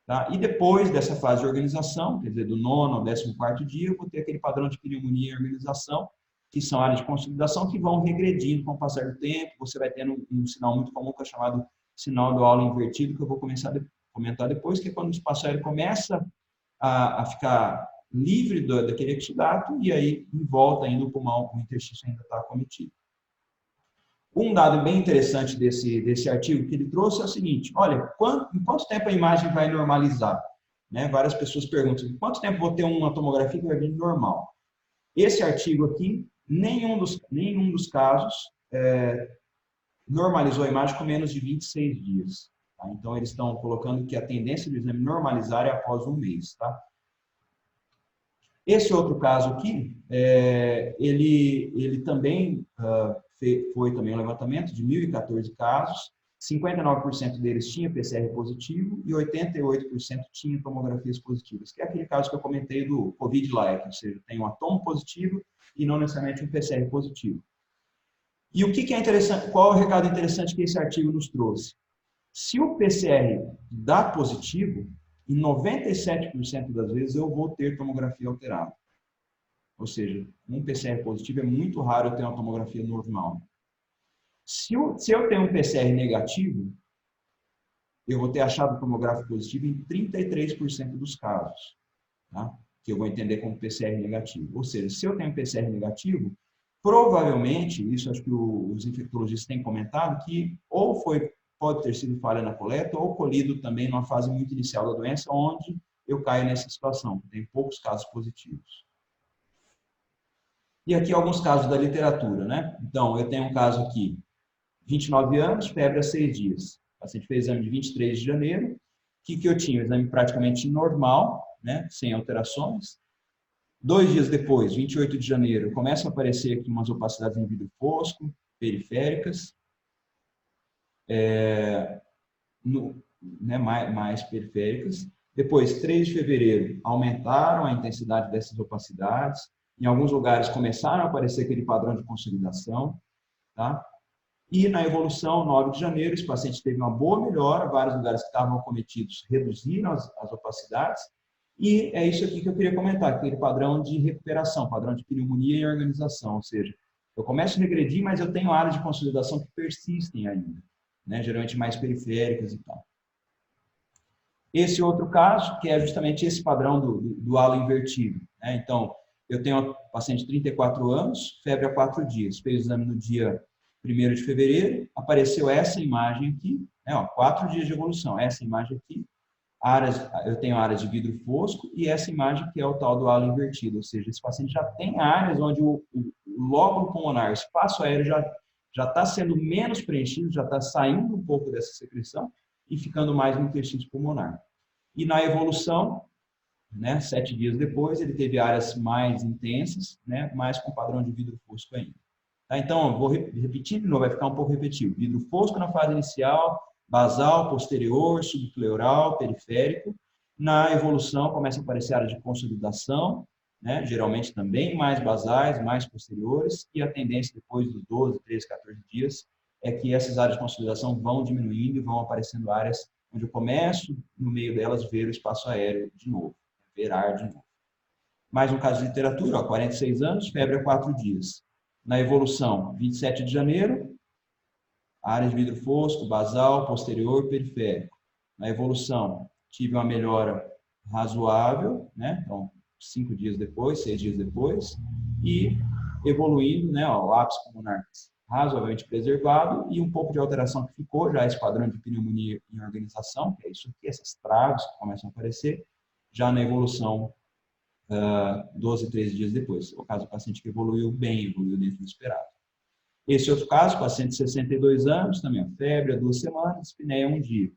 Tá? E depois dessa fase de organização, quer dizer, do 9º ao 14º dia, eu vou ter aquele padrão de pneumonia e organização, que são áreas de consolidação que vão regredindo com o passar do tempo. Você vai tendo um sinal muito comum que é chamado sinal do aula invertido, que eu vou comentar depois, que é quando o espaço aéreo começa a ficar livre daquele exudato e aí, em volta ainda o pulmão, o interstício ainda está acometido. Um dado bem interessante desse artigo que ele trouxe é o seguinte: olha, em quanto tempo a imagem vai normalizar? Né? Várias pessoas perguntam, em quanto tempo vou ter uma tomografia que vai vir normal? Esse artigo aqui, nenhum dos casos normalizou a imagem com menos de 26 dias. Tá? Então, eles estão colocando que a tendência do exame normalizar é após 1 mês. Tá? Esse outro caso aqui, ele também foi também um levantamento de 1.014 casos, 59% deles tinha PCR positivo e 88% tinha tomografias positivas, que é aquele caso que eu comentei do COVID-like, ou seja, tem um tomo positivo e não necessariamente um PCR positivo. E o que é interessante, qual é o recado interessante que esse artigo nos trouxe? Se o PCR dá positivo, em 97% das vezes eu vou ter tomografia alterada. Ou seja, um PCR positivo é muito raro eu ter uma tomografia normal. Se eu tenho um PCR negativo, eu vou ter achado tomográfico positivo em 33% dos casos, tá? Que eu vou entender como PCR negativo. Ou seja, se eu tenho um PCR negativo, provavelmente, isso acho que os infectologistas têm comentado, que ou pode ter sido falha na coleta ou colhido também numa fase muito inicial da doença, onde eu caio nessa situação. Tem poucos casos positivos. E aqui alguns casos da literatura, né? Então, eu tenho um caso aqui, 29 anos, febre há 6 dias. O paciente fez exame de 23 de janeiro. O que eu tinha? O exame praticamente normal, né? Sem alterações. 2 dias depois, 28 de janeiro, começam a aparecer aqui umas opacidades em vidro fosco, periféricas. Mais periféricas. Depois, 3 de fevereiro, aumentaram a intensidade dessas opacidades. Em alguns lugares começaram a aparecer aquele padrão de consolidação. Tá? E na evolução, 9 de janeiro, esse paciente teve uma boa melhora, vários lugares que estavam acometidos reduziram as opacidades. E é isso aqui que eu queria comentar, aquele padrão de recuperação, padrão de pneumonia em organização, ou seja, eu começo a regredir, mas eu tenho áreas de consolidação que persistem ainda, né? Geralmente mais periféricas e tal. Esse outro caso, que é justamente esse padrão do halo invertido, né? Então, eu tenho uma paciente de 34 anos, febre há 4 dias, fez o exame no dia 1º de fevereiro, apareceu essa imagem aqui, né? Ó, 4 dias de evolução, essa imagem aqui, eu tenho áreas de vidro fosco e essa imagem que é o tal do halo invertido, ou seja, esse paciente já tem áreas onde o lóbulo pulmonar, o espaço aéreo já está sendo menos preenchido, já está saindo um pouco dessa secreção e ficando mais no intestino pulmonar. E na evolução, né, 7 dias depois, ele teve áreas mais intensas, né, mais com padrão de vidro fosco ainda. Tá? Então, vou repetir de novo, vai ficar um pouco repetitivo. Vidro fosco na fase inicial, basal, posterior, subpleural, periférico. Na evolução, começa a aparecer áreas de consolidação, né, geralmente também mais basais, mais posteriores, e a tendência depois dos 12, 13, 14 dias é que essas áreas de consolidação vão diminuindo e vão aparecendo áreas onde eu começo, no meio delas, ver o espaço aéreo de novo, ver ar de novo. Mais um caso de literatura, ó, 46 anos, febre há 4 dias. Na evolução, 27 de janeiro, área de vidro fosco, basal, posterior, periférico. Na evolução, tive uma melhora razoável, né? Então, 5 dias depois, 6 dias depois, e evoluindo, né? Ó, o ápice pulmonar razoavelmente preservado e um pouco de alteração que ficou, já esse padrão de pneumonia em organização, que é isso aqui, essas traves que começam a aparecer, já na evolução 12, 13 dias depois. O caso do paciente que evoluiu bem, evoluiu dentro do esperado. Esse outro caso, paciente de 62 anos, também febre há 2 semanas, espinéia 1 dia.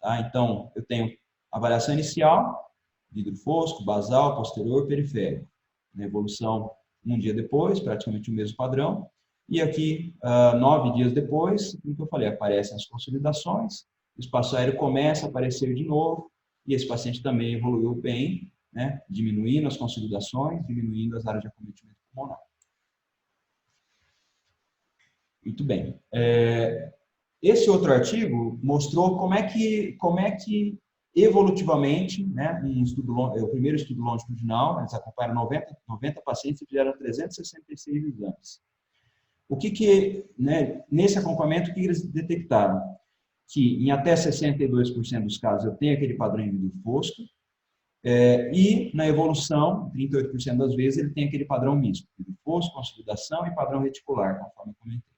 Tá? Então, eu tenho avaliação inicial, vidro fosco, basal, posterior, periférico. Na evolução, 1 dia depois, praticamente o mesmo padrão. E aqui, 9 dias depois, como eu falei, aparecem as consolidações, o espaço aéreo começa a aparecer de novo, e esse paciente também evoluiu bem, né? Diminuindo as consolidações, diminuindo as áreas de acometimento pulmonar. Muito bem. Esse outro artigo mostrou como é que evolutivamente, né, o primeiro estudo longitudinal, eles acompanharam 90 pacientes e fizeram 366 exames. Né, nesse acompanhamento, o que eles detectaram? Que em até 62% dos casos eu tenho aquele padrão em vidro fosco, e na evolução, 38% das vezes, ele tem aquele padrão misto, vidro fosco, consolidação e padrão reticular, conforme eu comentei.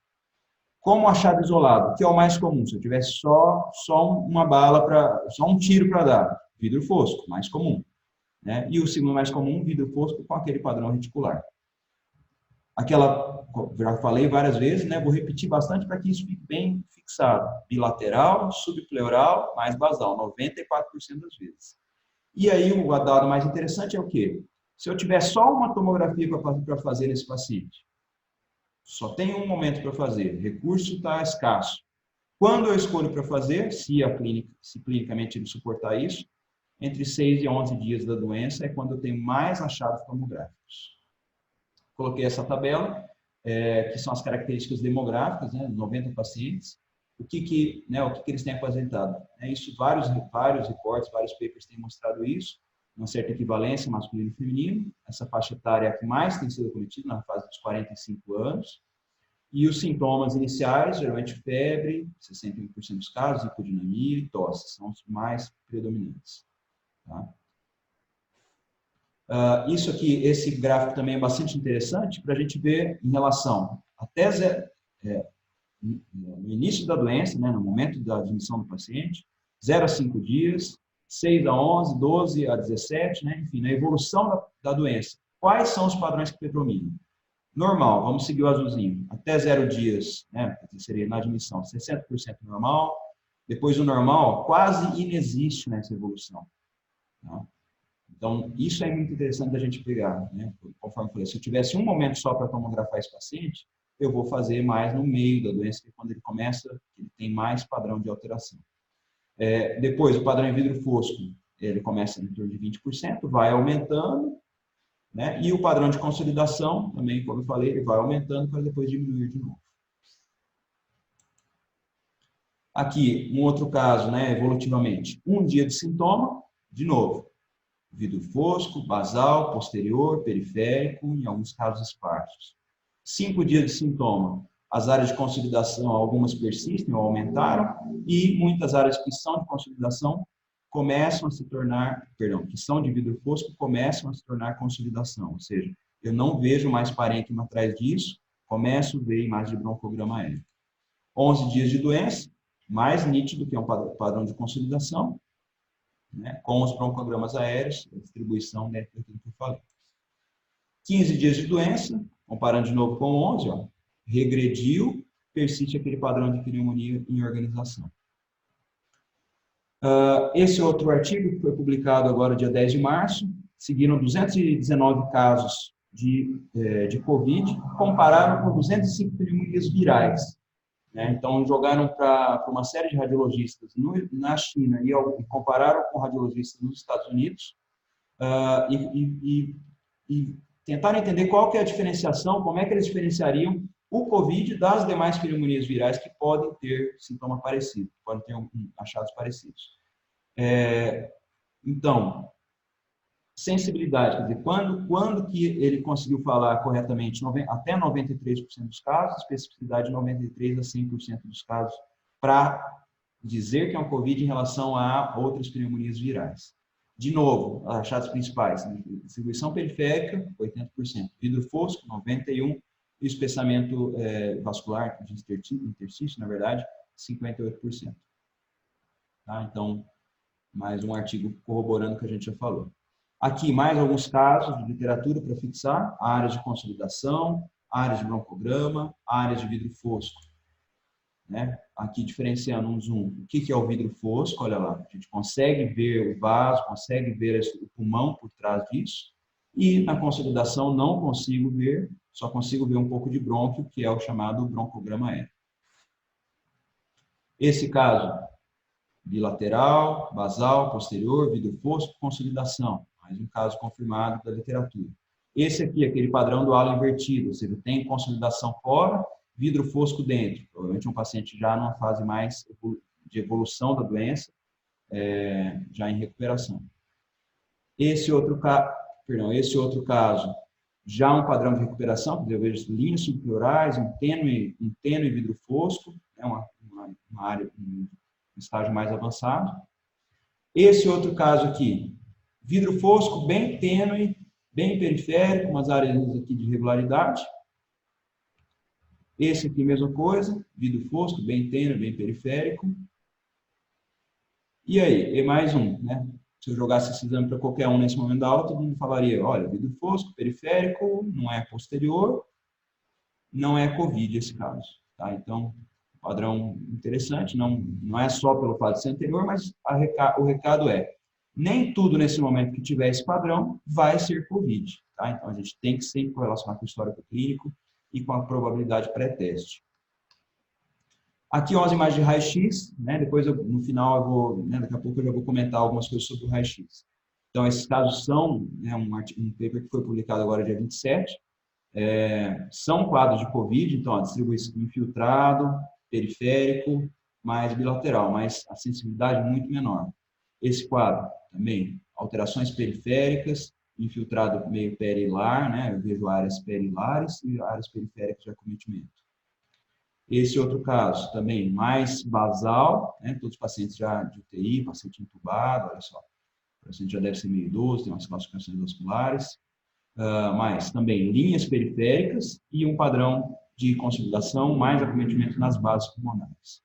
Como achado isolado, que é o mais comum, se eu tivesse só uma bala, só um tiro para dar, vidro fosco, mais comum. Né? E o segundo mais comum, vidro fosco com aquele padrão reticular. Já falei várias vezes, né? Vou repetir bastante para que isso fique bem fixado. Bilateral, subpleural, mais basal, 94% das vezes. E aí o dado mais interessante é o quê? Se eu tiver só uma tomografia para fazer nesse paciente, só tem um momento para fazer, recurso está escasso. Quando eu escolho para fazer, se clinicamente ele suportar isso, entre 6 e 11 dias da doença é quando eu tenho mais achados tomográficos. Coloquei essa tabela, que são as características demográficas, né, 90 pacientes. O que eles têm apresentado? Isso, vários reportes, vários papers têm mostrado isso, uma certa equivalência masculino e feminino. Essa faixa etária é a que mais tem sido acometida, na fase dos 45 anos. E os sintomas iniciais, geralmente febre, 61% dos casos, hipodinamia e tosse, são os mais predominantes. Tá? Isso aqui, esse gráfico também é bastante interessante para a gente ver em relação até no início da doença, né, no momento da admissão do paciente, 0 a 5 dias, 6 a 11, 12 a 17, né, enfim, na evolução da doença. Quais são os padrões que predominam? Normal, vamos seguir o azulzinho, até 0 dias, né, seria na admissão, 60% normal, depois o normal quase inexiste nessa evolução. Tá? Então, isso é muito interessante da gente pegar, né? Conforme eu falei, se eu tivesse um momento só para tomografar esse paciente, eu vou fazer mais no meio da doença, que é quando ele começa, ele tem mais padrão de alteração. Depois, o padrão em vidro fosco, ele começa em torno de 20%, vai aumentando, né? E o padrão de consolidação, também, como eu falei, ele vai aumentando para depois diminuir de novo. Aqui, um outro caso, né, evolutivamente, 1 dia de sintoma, de novo. vidro fosco, basal, posterior, periférico, em alguns casos esparsos. 5 dias de sintoma. As áreas de consolidação, algumas persistem ou aumentaram, e muitas áreas que são de consolidação começam a se tornar, perdão, que são de vidro fosco, começam a se tornar consolidação. Ou seja, eu não vejo mais parênquima atrás disso, começo a ver imagem de broncograma aéreo. 11 dias de doença, mais nítido que é um padrão de consolidação, né, com os broncogramas aéreos, a distribuição dentro daquilo que eu falei. 15 dias de doença, comparando de novo com 11, ó, regrediu, persiste aquele padrão de pneumonia em organização. Esse outro artigo que foi publicado agora, dia 10 de março, seguiram 219 casos de Covid, compararam com 205 pneumonias virais. Né? Então, jogaram para uma série de radiologistas na China e compararam com radiologistas nos Estados Unidos e tentaram entender qual que é a diferenciação, como é que eles diferenciariam o Covid das demais pneumonias virais que podem ter sintoma parecido, podem ter achados parecidos. Então, sensibilidade, quer dizer, quando que ele conseguiu falar corretamente? Até 93% dos casos, especificidade de 93% a 100% dos casos, para dizer que é um Covid em relação a outras pneumonias virais. De novo, achados principais, distribuição periférica, 80%, vidro fosco, 91%, e o espessamento vascular de interstício, na verdade, 58%. Tá? Então, mais um artigo corroborando o que a gente já falou. Aqui, mais alguns casos de literatura para fixar, áreas de consolidação, áreas de broncograma, áreas de vidro fosco. Né? Aqui, diferenciando um zoom. O que é o vidro fosco? Olha lá, a gente consegue ver o vaso, consegue ver o pulmão por trás disso. E na consolidação não consigo ver, só consigo ver um pouco de brônquio, que é o chamado broncograma aéreo. Esse caso, bilateral, basal, posterior, vidro fosco, consolidação. Mais um caso confirmado da literatura. Esse aqui é aquele padrão do halo invertido, ou seja, tem consolidação fora, vidro fosco dentro. Provavelmente um paciente já numa fase mais de evolução da doença, já em recuperação. Esse outro caso, já um padrão de recuperação, porque eu vejo linhas subpleurais, um tênue vidro fosco, uma área, um estágio mais avançado. Esse outro caso aqui, vidro fosco bem tênue, bem periférico, umas áreas aqui de irregularidade. Esse aqui, mesma coisa, vidro fosco, bem tênue, bem periférico. E aí, mais um, né? Se eu jogasse esse exame para qualquer um nesse momento da aula, todo mundo falaria, olha, vidro fosco, periférico, não é posterior, não é Covid esse caso. Tá? Então, padrão interessante, não é só pelo fato de ser anterior, mas o recado é, nem tudo nesse momento que tiver esse padrão vai ser Covid. Tá? Então, a gente tem que sempre correlacionar com o histórico clínico e com a probabilidade pré-teste. Aqui 11 imagens de raio-x, né? Depois, no final, daqui a pouco eu já vou comentar algumas coisas sobre o raio-x. Então, esses casos são um paper que foi publicado agora dia 27, são quadros de Covid, então, a distribuição infiltrado, periférico, mais bilateral, mas a sensibilidade é muito menor. Esse quadro também, alterações periféricas, infiltrado meio perilar, né? Eu vejo áreas perilares e áreas periféricas de acometimento. Esse outro caso também mais basal, né? Todos os pacientes já de UTI, paciente entubado, olha só, o paciente já deve ser meio idoso, tem umas calcificações vasculares, mas também linhas periféricas e um padrão de consolidação, mais acometimento nas bases pulmonares.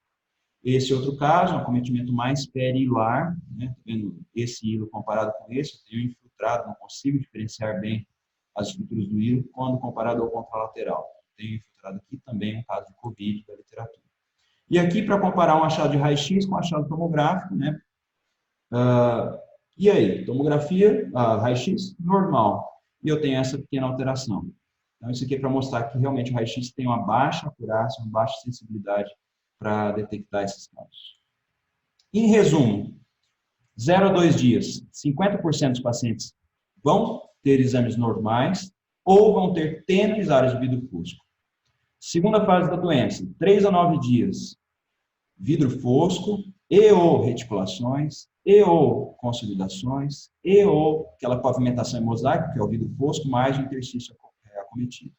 Esse outro caso, um acometimento mais perilar, né? Tá vendo esse hilo comparado com esse, eu tenho infiltrado, não consigo diferenciar bem as estruturas do hilo quando comparado ao contralateral. Tenho infiltrado aqui também um caso de Covid da literatura. E aqui, para comparar um achado de raio-x com um achado tomográfico, né? E aí, tomografia, raio-x, normal. E eu tenho essa pequena alteração. Então, isso aqui é para mostrar que realmente o raio-x tem uma baixa acurácia, uma baixa sensibilidade para detectar esses casos. Em resumo, 0 a 2 dias, 50% dos pacientes vão ter exames normais ou vão ter tênues áreas de vidro fosco. Segunda fase da doença, 3 a 9 dias, vidro fosco, e ou reticulações, e ou consolidações, e ou aquela pavimentação em mosaico, que é o vidro fosco, mais o interstício acometido.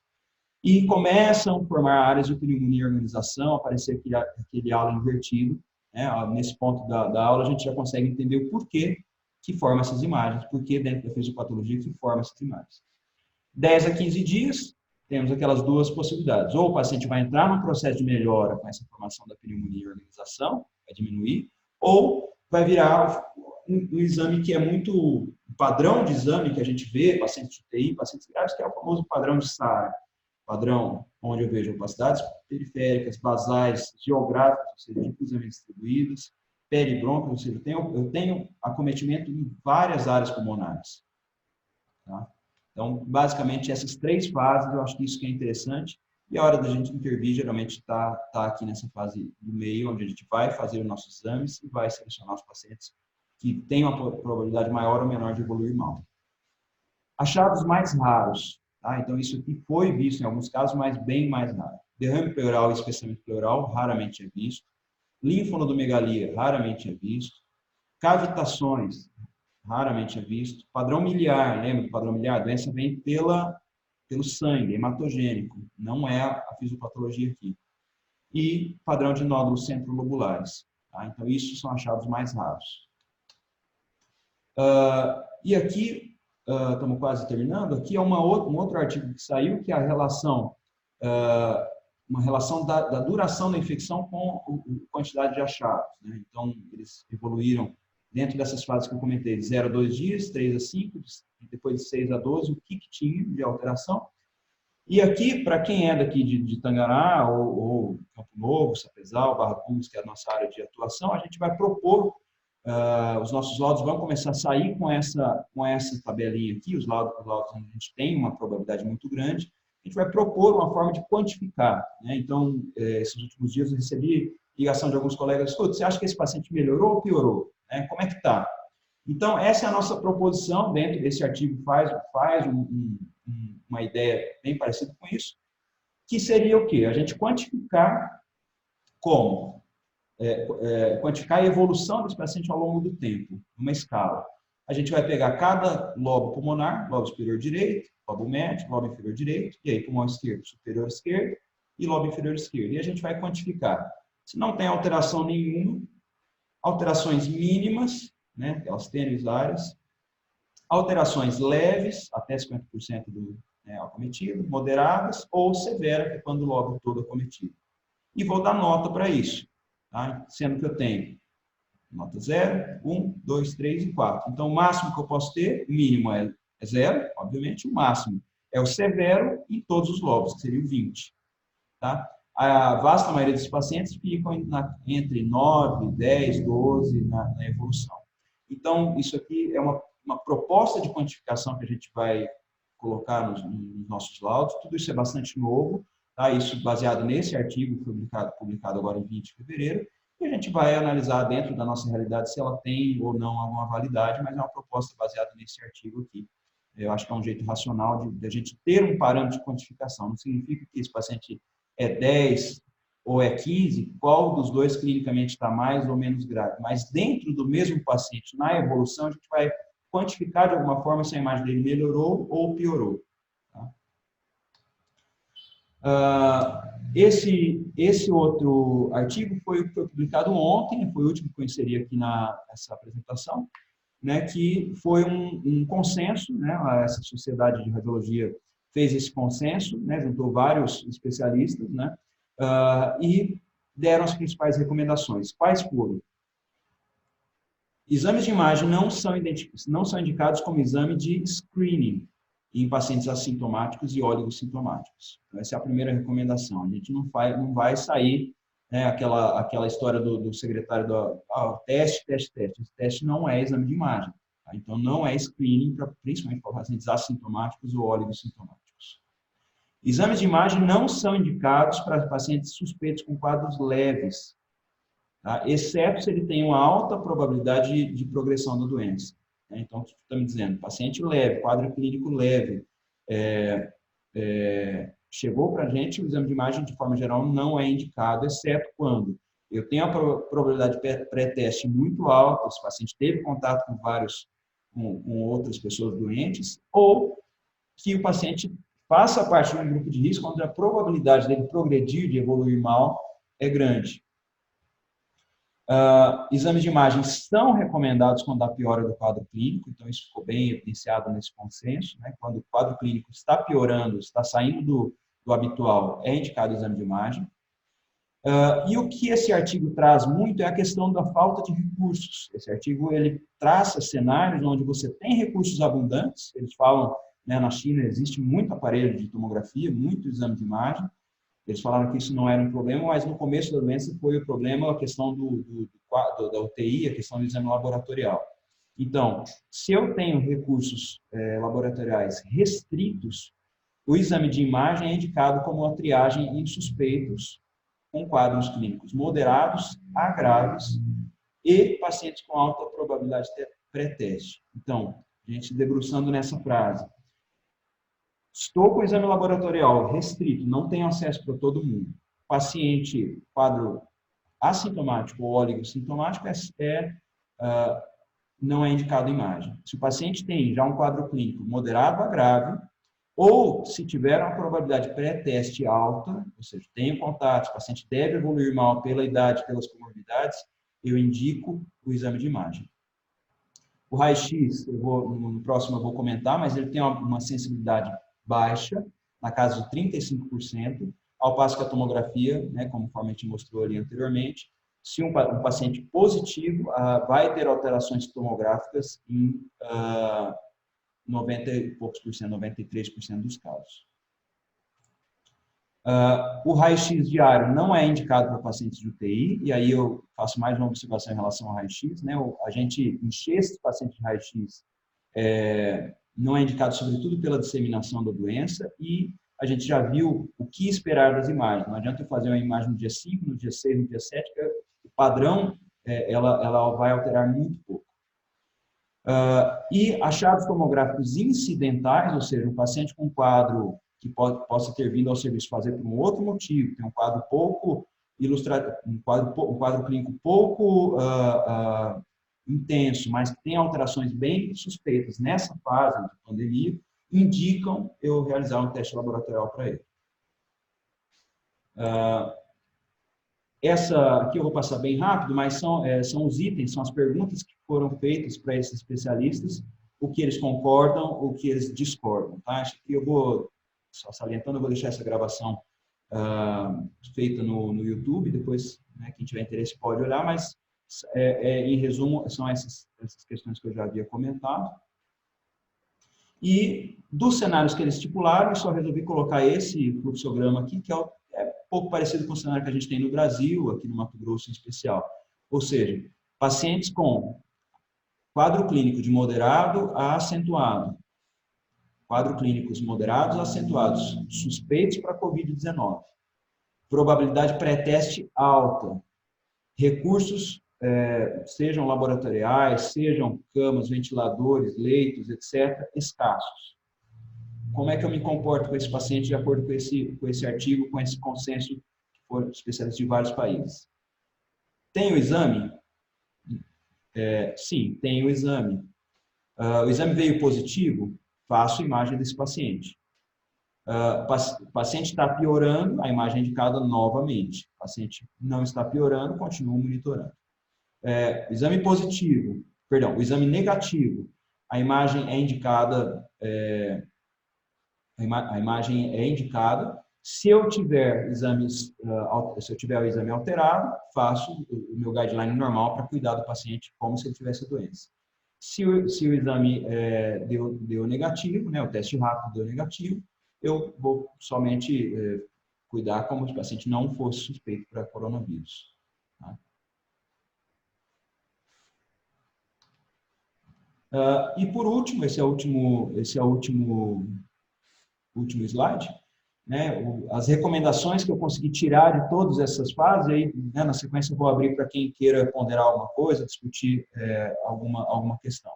E começam a formar áreas de pneumonia e organização, aparecer aquele halo invertido. Né? Nesse ponto da aula, a gente já consegue entender o porquê que forma essas imagens, porquê dentro da fisiopatologia que forma essas imagens. 10 a 15 dias, temos aquelas duas possibilidades. Ou o paciente vai entrar num processo de melhora com essa formação da pneumonia e organização, vai diminuir, ou vai virar um exame que é muito padrão de exame que a gente vê, pacientes de UTI, pacientes graves, que é o famoso padrão de SARA. Padrão onde eu vejo opacidades periféricas, basais, geográficas, ou seja, difusamente distribuídas, peribronquias, ou seja, eu tenho acometimento em várias áreas pulmonares. Tá? Então, basicamente, essas 3 fases, eu acho que isso que é interessante. E a hora da gente intervir, geralmente, está aqui nessa fase do meio, onde a gente vai fazer os nossos exames e vai selecionar os pacientes que têm uma probabilidade maior ou menor de evoluir mal. Achados mais raros. Tá? Então, isso aqui foi visto em alguns casos, mas bem mais raro. Derrame pleural e espessamento pleural, raramente é visto. Linfonodomegalia, raramente é visto. Cavitações, raramente é visto. Padrão miliar, lembra do padrão miliar? A doença vem pelo sangue, hematogênico, não é a fisiopatologia aqui. E padrão de nódulos centrolobulares. Tá? Então, isso são achados mais raros. E aqui, estamos quase terminando, aqui é um outro artigo que saiu, que é a relação, uma relação da duração da infecção com a quantidade de achados. Né? Então, eles evoluíram dentro dessas fases que eu comentei, de 0 a 2 dias, 3 a 5, depois de 6 a 12, o que tinha de alteração. E aqui, para quem é daqui de Tangará, ou Campo Novo, Sapezal, Barra do Pires, que é a nossa área de atuação, a gente vai propor, os nossos laudos vão começar a sair com essa tabelinha aqui, os laudos onde a gente tem uma probabilidade muito grande, a gente vai propor uma forma de quantificar. Né? Então, esses últimos dias eu recebi ligação de alguns colegas, você acha que esse paciente melhorou ou piorou? Como é que está? Então, essa é a nossa proposição, dentro desse artigo faz uma ideia bem parecida com isso, que seria o quê? A gente quantificar como? Quantificar a evolução desse paciente ao longo do tempo, numa escala. A gente vai pegar cada lobo pulmonar, lobo superior direito, lobo médio, lobo inferior direito, e aí pulmão esquerdo, superior esquerdo, e lobo inferior esquerdo. E a gente vai quantificar. Se não tem alteração nenhuma, alterações mínimas, né, aquelas tênues áreas, alterações leves, até 50% do acometido, moderadas, ou severa, que é quando o lobo todo acometido. E vou dar nota para isso, tá? Sendo que eu tenho nota 0, 1, 2, 3 e 4. Então, o máximo que eu posso ter, o mínimo é 0, obviamente, o máximo é o severo em todos os lobos, que seria o 20. Tá? A vasta maioria dos pacientes ficam entre 9, 10, 12 na evolução. Então, isso aqui é uma proposta de quantificação que a gente vai colocar nos nossos laudos. Tudo isso é bastante novo, tá? Isso baseado nesse artigo que foi publicado agora em 20 de fevereiro, e a gente vai analisar dentro da nossa realidade se ela tem ou não alguma validade, mas é uma proposta baseada nesse artigo aqui. Eu acho que é um jeito racional de a gente ter um parâmetro de quantificação. Não significa que esse paciente é 10 ou é 15, qual dos dois clinicamente está mais ou menos grave. Mas dentro do mesmo paciente, na evolução, a gente vai quantificar de alguma forma se a imagem dele melhorou ou piorou. Tá? Esse outro artigo foi publicado ontem, foi o último que eu inseri aqui nessa apresentação, né, que foi um consenso, né, essa sociedade de radiologia fez esse consenso, né, juntou vários especialistas, né, e deram as principais recomendações. Quais foram? Exames de imagem não são indicados como exame de screening em pacientes assintomáticos e oligossintomáticos. Então, essa é a primeira recomendação. A gente não vai sair, né, aquela história do secretário teste. Esse teste não é exame de imagem. Tá? Então, não é screening, principalmente para pacientes assintomáticos ou oligossintomáticos. Exames de imagem não são indicados para pacientes suspeitos com quadros leves, tá? Exceto se ele tem uma alta probabilidade de progressão da doença. Né? Então, o que está me dizendo? Paciente leve, quadro clínico leve, chegou para a gente, o exame de imagem, de forma geral, não é indicado, exceto quando eu tenho a probabilidade pré-teste muito alta, esse paciente teve contato com outras pessoas doentes, ou que o paciente faça parte de um grupo de risco onde a probabilidade dele progredir, de evoluir mal, é grande. Exames de imagem são recomendados quando há piora do quadro clínico, então isso ficou bem evidenciado nesse consenso, né? Quando o quadro clínico está piorando, está saindo do habitual, é indicado o exame de imagem. E o que esse artigo traz muito é a questão da falta de recursos. Esse artigo ele traça cenários onde você tem recursos abundantes, eles falam, né, na China existe muito aparelho de tomografia, muito exame de imagem. Eles falaram que isso não era um problema, mas no começo da doença foi o problema, a questão da UTI, a questão do exame laboratorial. Então, se eu tenho recursos laboratoriais restritos, o exame de imagem é indicado como uma triagem em suspeitos, com quadros clínicos moderados a graves e pacientes com alta probabilidade de pré-teste. Então, a gente debruçando nessa frase. Estou com o exame laboratorial restrito, não tenho acesso para todo mundo. Paciente, quadro assintomático ou oligossintomático não é indicado imagem. Se o paciente tem já um quadro clínico moderado a grave, ou se tiver uma probabilidade pré-teste alta, ou seja, tem contato, o paciente deve evoluir mal pela idade, pelas comorbidades, eu indico o exame de imagem. O raio-x, no próximo eu vou comentar, mas ele tem uma sensibilidade baixa, na casa de 35%, ao passo que a tomografia, né, conforme a gente mostrou ali anteriormente, se um paciente positivo vai ter alterações tomográficas em 90 e poucos por cento, 93% dos casos. O raio-x diário não é indicado para pacientes de UTI, e aí eu faço mais uma observação em relação ao raio-x, né? A gente encher esses pacientes de raio-x não é indicado, sobretudo, pela disseminação da doença, e a gente já viu o que esperar das imagens. Não adianta eu fazer uma imagem no dia 5, no dia 6, no dia 7, que o padrão ela vai alterar muito pouco. E achados tomográficos incidentais, ou seja, um paciente com um quadro que possa ter vindo ao serviço fazer por um outro motivo, tem um quadro pouco ilustrado, um quadro clínico pouco intenso, mas que tem alterações bem suspeitas nessa fase de pandemia, indicam eu realizar um teste laboratorial para ele. Essa aqui eu vou passar bem rápido, mas são os itens, são as perguntas que foram feitas para esses especialistas, o que eles concordam, o que eles discordam. Tá? Acho que eu vou, só salientando, eu vou deixar essa gravação feita no YouTube, depois, né, quem tiver interesse pode olhar, mas em resumo, são essas questões que eu já havia comentado. E dos cenários que eles estipularam, eu só resolvi colocar esse fluxograma aqui, que é pouco parecido com o cenário que a gente tem no Brasil, aqui no Mato Grosso em especial. Ou seja, pacientes com quadro clínico de moderado a acentuado, quadro clínicos moderados a acentuados, suspeitos para COVID-19, probabilidade pré-teste alta, recursos, sejam laboratoriais, sejam camas, ventiladores, leitos, etc., escassos. Como é que eu me comporto com esse paciente de acordo com esse artigo, com esse consenso que foram especialistas de vários países? Tem o exame? Sim, tem o exame. O exame veio positivo? Faço imagem desse paciente. O paciente está piorando, a imagem é indicada novamente. O paciente não está piorando, continuo monitorando. O exame positivo, perdão, o exame negativo, a imagem é indicada, se eu tiver o exame alterado, faço o meu guideline normal para cuidar do paciente como se ele tivesse a doença. Se o exame deu negativo, né, o teste rápido deu negativo, eu vou somente cuidar como se o paciente não fosse suspeito para coronavírus. Tá? E por último, esse é o último slide, né? As recomendações que eu consegui tirar de todas essas fases, aí, né, na sequência eu vou abrir para quem queira ponderar alguma coisa, discutir alguma questão.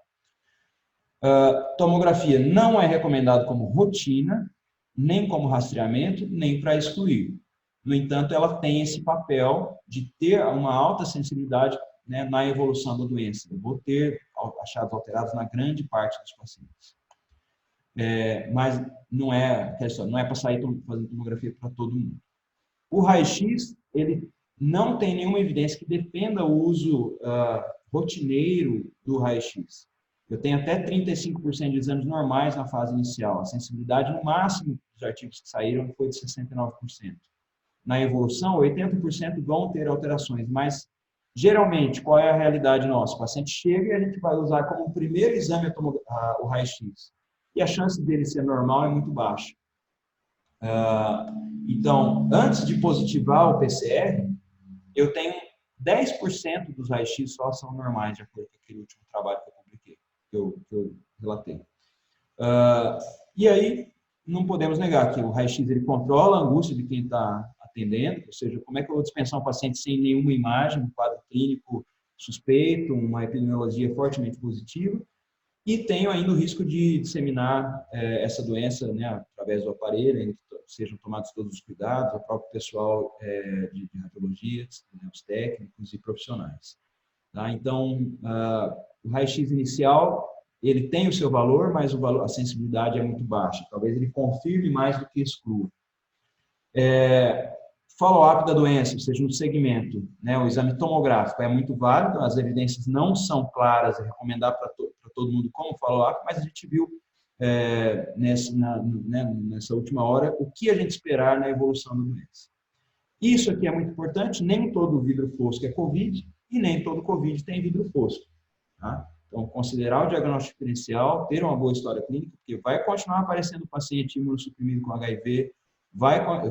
Tomografia não é recomendado como rotina, nem como rastreamento, nem para excluir. No entanto, ela tem esse papel de ter uma alta sensibilidade, né, na evolução da doença. Eu vou ter achados alterados na grande parte dos pacientes. Mas não é para sair fazendo tomografia para todo mundo. O raio-x, ele não tem nenhuma evidência que defenda o uso rotineiro do raio-x. Eu tenho até 35% de exames normais na fase inicial. A sensibilidade, no máximo, dos artigos que saíram foi de 69%. Na evolução, 80% vão ter alterações, mas, geralmente, qual é a realidade nossa? O paciente chega e a gente vai usar como primeiro exame o raio-x. E a chance dele ser normal é muito baixa. Então, antes de positivar o PCR, eu tenho 10% dos raios-x só são normais, de acordo com aquele último trabalho que eu publiquei, que eu relatei. E aí, não podemos negar que o raio-x ele controla a angústia de quem está atendendo, ou seja, como é que eu vou dispensar um paciente sem nenhuma imagem, um quadro clínico suspeito, uma epidemiologia fortemente positiva, e tenho ainda o risco de disseminar essa doença, né, através do aparelho, ainda que sejam tomados todos os cuidados, o próprio pessoal de radiologia, né, os técnicos e profissionais. Tá? Então, o raio-x inicial, ele tem o seu valor, mas a sensibilidade é muito baixa. Talvez ele confirme mais do que exclua. Follow-up da doença, ou seja, no segmento, né, o exame tomográfico é muito válido, as evidências não são claras, é recomendar para todo mundo como follow-up, mas a gente viu nessa última hora o que a gente esperar na evolução da doença. Isso aqui é muito importante, nem todo vidro fosco é COVID e nem todo COVID tem vidro fosco. Tá? Então, considerar o diagnóstico diferencial, ter uma boa história clínica, porque vai continuar aparecendo paciente imunossuprimido com HIV,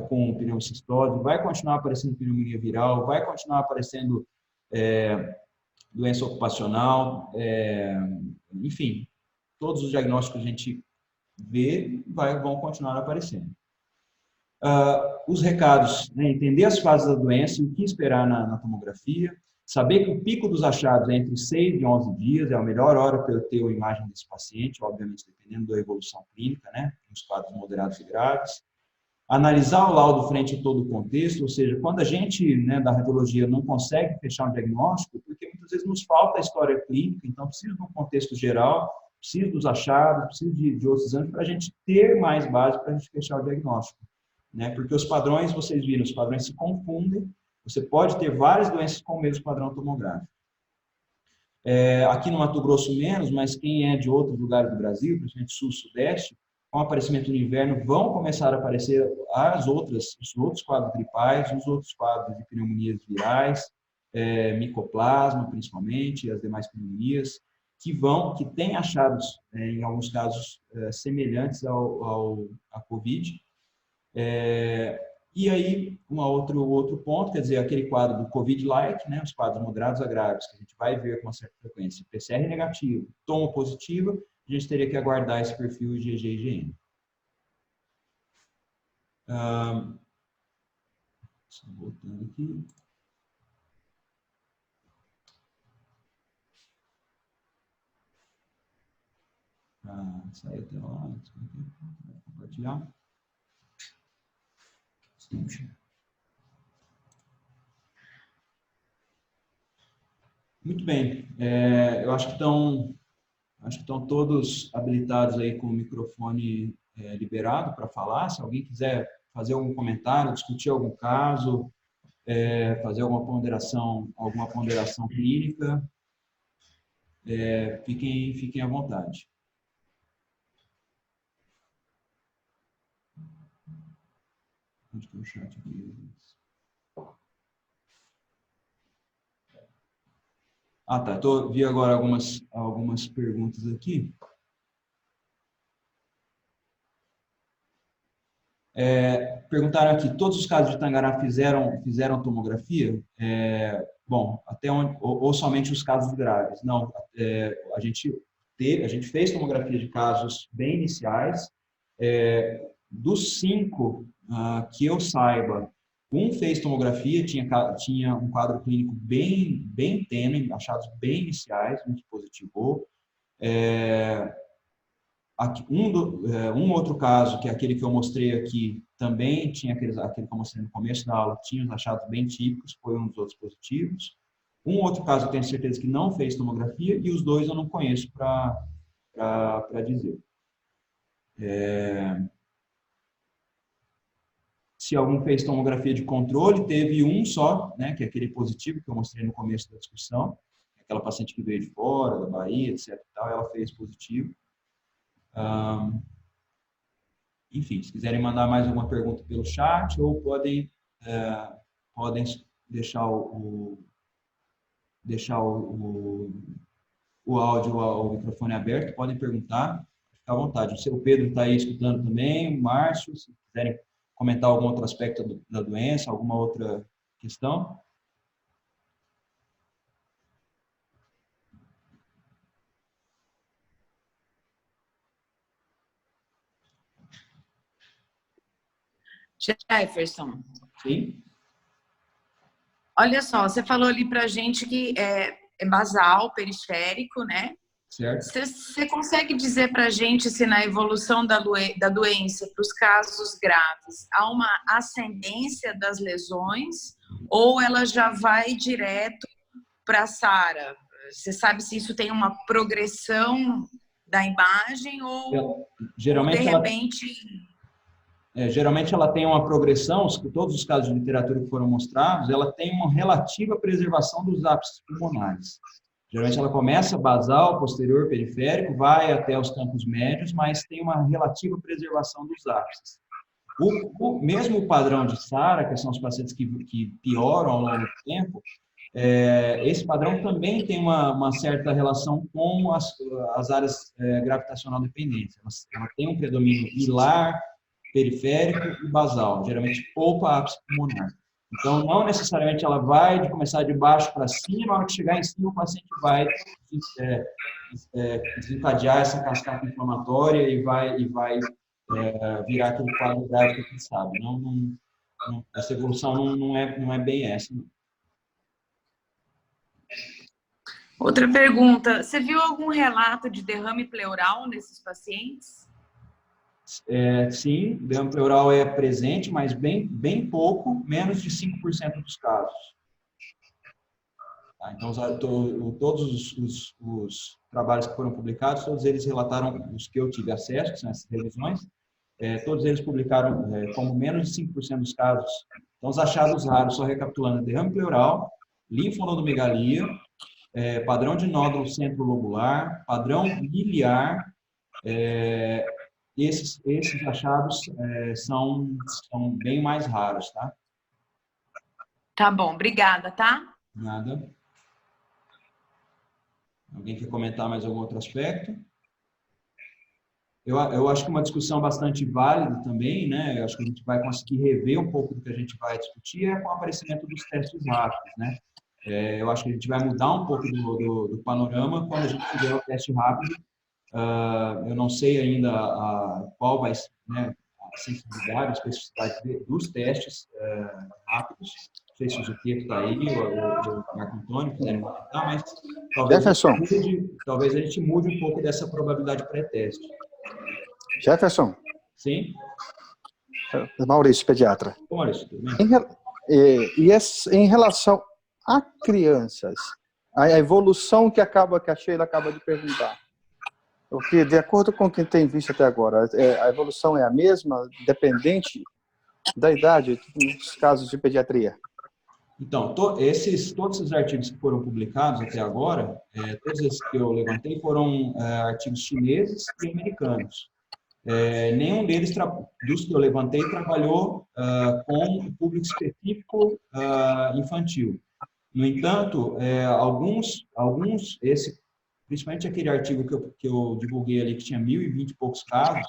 com pneumocistose, vai continuar aparecendo pneumonia viral, vai continuar aparecendo doença ocupacional, enfim, todos os diagnósticos que a gente vê vão continuar aparecendo. Os recados, né, entender as fases da doença e o que esperar na tomografia, saber que o pico dos achados é entre 6 e 11 dias, é a melhor hora para eu ter a imagem desse paciente, obviamente dependendo da evolução clínica, né, nos quadros moderados e graves. Analisar o laudo frente a todo o contexto, ou seja, quando a gente, né, da radiologia não consegue fechar um diagnóstico, porque muitas vezes nos falta a história clínica, então precisa de um contexto geral, precisa dos achados, precisa de outros exames para a gente ter mais base para a gente fechar o diagnóstico. Né? Porque os padrões, vocês viram, os padrões se confundem, você pode ter várias doenças com o mesmo padrão tomográfico. Aqui no Mato Grosso menos, mas quem é de outros lugares do Brasil, principalmente sul e sudeste, com o aparecimento no inverno, vão começar a aparecer os outros quadros gripais, os outros quadros de pneumonias virais, micoplasma, principalmente, e as demais pneumonias, que têm achados, em alguns casos, semelhantes à COVID. E aí, outro ponto, quer dizer, aquele quadro do COVID-like, né, os quadros moderados a graves, que a gente vai ver com uma certa frequência, PCR negativo, tomo positivo, a gente teria que aguardar esse perfil IgG e IgM. Só voltando aqui. Sair até lá, compartilhar. Muito bem. Eu acho que estão todos habilitados aí com o microfone liberado para falar. Se alguém quiser fazer algum comentário, discutir algum caso, fazer alguma ponderação clínica, fiquem à vontade. Onde que é o chat aqui? Tá. Vi agora algumas perguntas aqui. Perguntaram aqui, todos os casos de Tangará fizeram tomografia? Bom, até onde, ou somente os casos graves? Não, a gente fez tomografia de casos bem iniciais. Dos 5 que eu saiba, um fez tomografia, tinha um quadro clínico bem tênue, achados bem iniciais, um que positivou. Aqui, um outro caso, que é aquele que eu mostrei aqui, também tinha aquele que eu mostrei no começo da aula, tinha os achados bem típicos, foi um dos outros positivos. Um outro caso eu tenho certeza que não fez tomografia, e os dois eu não conheço para dizer. Se algum fez tomografia de controle, teve um só, né, que é aquele positivo que eu mostrei no começo da discussão, aquela paciente que veio de fora, da Bahia, etc. E tal, ela fez positivo. Enfim, se quiserem mandar mais alguma pergunta pelo chat, ou podem deixar o áudio, o microfone aberto, podem perguntar, fica à vontade. O seu Pedro está aí escutando também, o Márcio, se quiserem comentar algum outro aspecto da doença, alguma outra questão. Jefferson, Sim, olha só, você falou ali pra gente que é basal, periférico, né? certo? Você consegue dizer pra gente se na evolução da doença para os casos graves há uma ascendência das lesões ou ela já vai direto para a SARA? Você sabe se isso tem uma progressão da imagem ou de repente... Geralmente ela tem uma progressão, todos os casos de literatura que foram mostrados, ela tem uma relativa preservação dos ápices pulmonares. Geralmente ela começa basal, posterior, periférico, vai até os campos médios, mas tem uma relativa preservação dos ápices. Mesmo o padrão de SARA, que são os pacientes que pioram ao longo do tempo, esse padrão também tem uma certa relação com as áreas gravitacional dependentes. Ela tem um predomínio hilar, periférico e basal, geralmente poupa ápice pulmonar. Então, não necessariamente ela vai começar de baixo para cima, na hora que chegar em cima, o paciente vai desencadear essa cascata inflamatória e vai virar aquele quadro grave que a gente sabe. Essa evolução não é bem essa. Não. Outra pergunta, você viu algum relato de derrame pleural nesses pacientes? Sim, o derrame pleural é presente, mas bem pouco, menos de 5% dos casos. Tá? Então, todos os trabalhos que foram publicados, todos eles relataram, os que eu tive acesso, que são essas revisões, todos eles publicaram como menos de 5% dos casos. Então, os achados raros, só recapitulando, derrame pleural, linfonodomegalia, padrão de nódulo centrolobular, padrão biliar, esses achados são bem mais raros, tá? Tá bom, obrigada, tá? Nada. Alguém quer comentar mais algum outro aspecto? Eu acho que uma discussão bastante válida também, né? Eu acho que a gente vai conseguir rever um pouco do que a gente vai discutir com o aparecimento dos testes rápidos, né? Eu acho que a gente vai mudar um pouco do panorama quando a gente tiver o teste rápido. Eu não sei ainda qual vai ser, né, a sensibilidade, a especificidade dos testes rápidos. Não sei se o Zuqueto está aí, ou o Marco Antônio quiserem comentar, mas talvez a gente mude um pouco dessa probabilidade pré-teste. Jefferson. Sim? Maurício, pediatra. Maurício, tudo bem? Em relação a crianças, a evolução que a Sheila acaba de perguntar, porque, de acordo com o que tem visto até agora, a evolução é a mesma, dependente da idade, nos casos de pediatria? Então, todos esses artigos que foram publicados até agora, todos esses que eu levantei foram artigos chineses e americanos. Nenhum deles, dos que eu levantei, trabalhou com o público específico infantil. No entanto, principalmente aquele artigo que eu divulguei ali, que tinha 1.020 e poucos casos,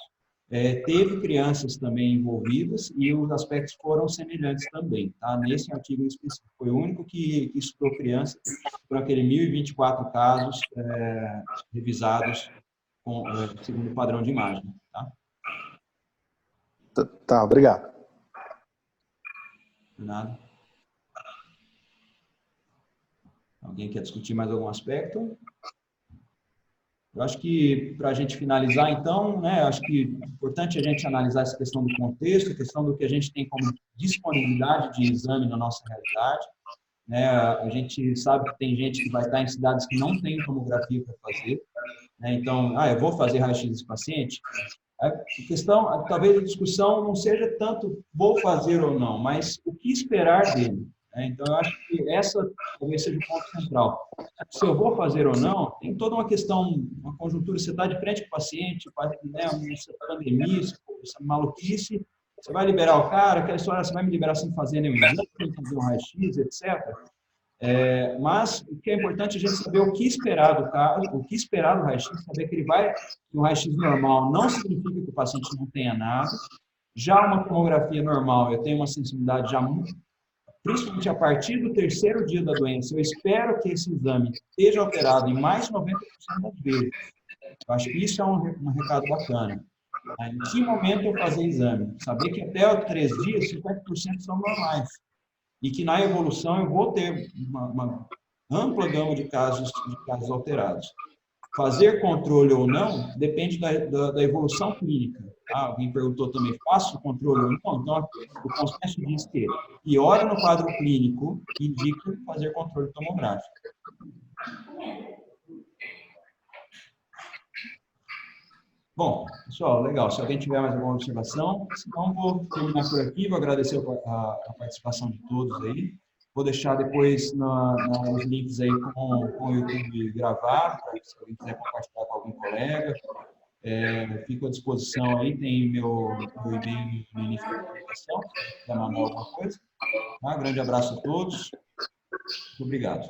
teve crianças também envolvidas e os aspectos foram semelhantes também. Tá? Nesse artigo em específico, foi o único que estudou criança por aquele 1.024 casos revisados segundo o padrão de imagem. Tá? Tá, obrigado. De nada. Alguém quer discutir mais algum aspecto? Eu acho que, para a gente finalizar, então, né, acho que é importante a gente analisar essa questão do contexto, a questão do que a gente tem como disponibilidade de exame na nossa realidade. Né? A gente sabe que tem gente que vai estar em cidades que não tem tomografia para fazer. Né? Então, eu vou fazer raio-x desse paciente. A questão, talvez a discussão não seja tanto vou fazer ou não, mas o que esperar dele. Né? Então, eu acho que essa talvez seja o ponto central. Se eu vou fazer ou não, tem toda uma questão, uma conjuntura. Você está de frente com o paciente, né, você está pandemia, essa maluquice, você vai liberar o cara, aquela história, você vai me liberar sem fazer nenhum exame, sem fazer um raio-x, etc. Mas o que é importante é a gente saber o que esperar do caso, o que esperar do raio-x, saber que ele vai no raio-x normal não significa que o paciente não tenha nada. Já uma tomografia normal, eu tenho uma sensibilidade já muito, principalmente a partir do 3º dia da doença, eu espero que esse exame esteja alterado em mais de 90% das vezes. Eu acho que isso é um recado bacana. Em que momento eu fazer exame? Saber que até os 3 dias, 50% são normais. E que na evolução eu vou ter uma ampla gama de casos alterados. Fazer controle ou não depende da evolução clínica. Alguém perguntou também, faço controle ou não? Então, o consenso diz que piora no quadro clínico, indica fazer controle tomográfico. Bom, pessoal, legal. Se alguém tiver mais alguma observação, senão vou terminar por aqui. Vou agradecer a participação de todos aí. Vou deixar depois os links aí com o YouTube gravado, para se alguém quiser compartilhar com algum colega. Fico à disposição aí, tem meu e-mail no início da apresentação, se quiser mandar alguma coisa. Um grande abraço a todos. Muito obrigado.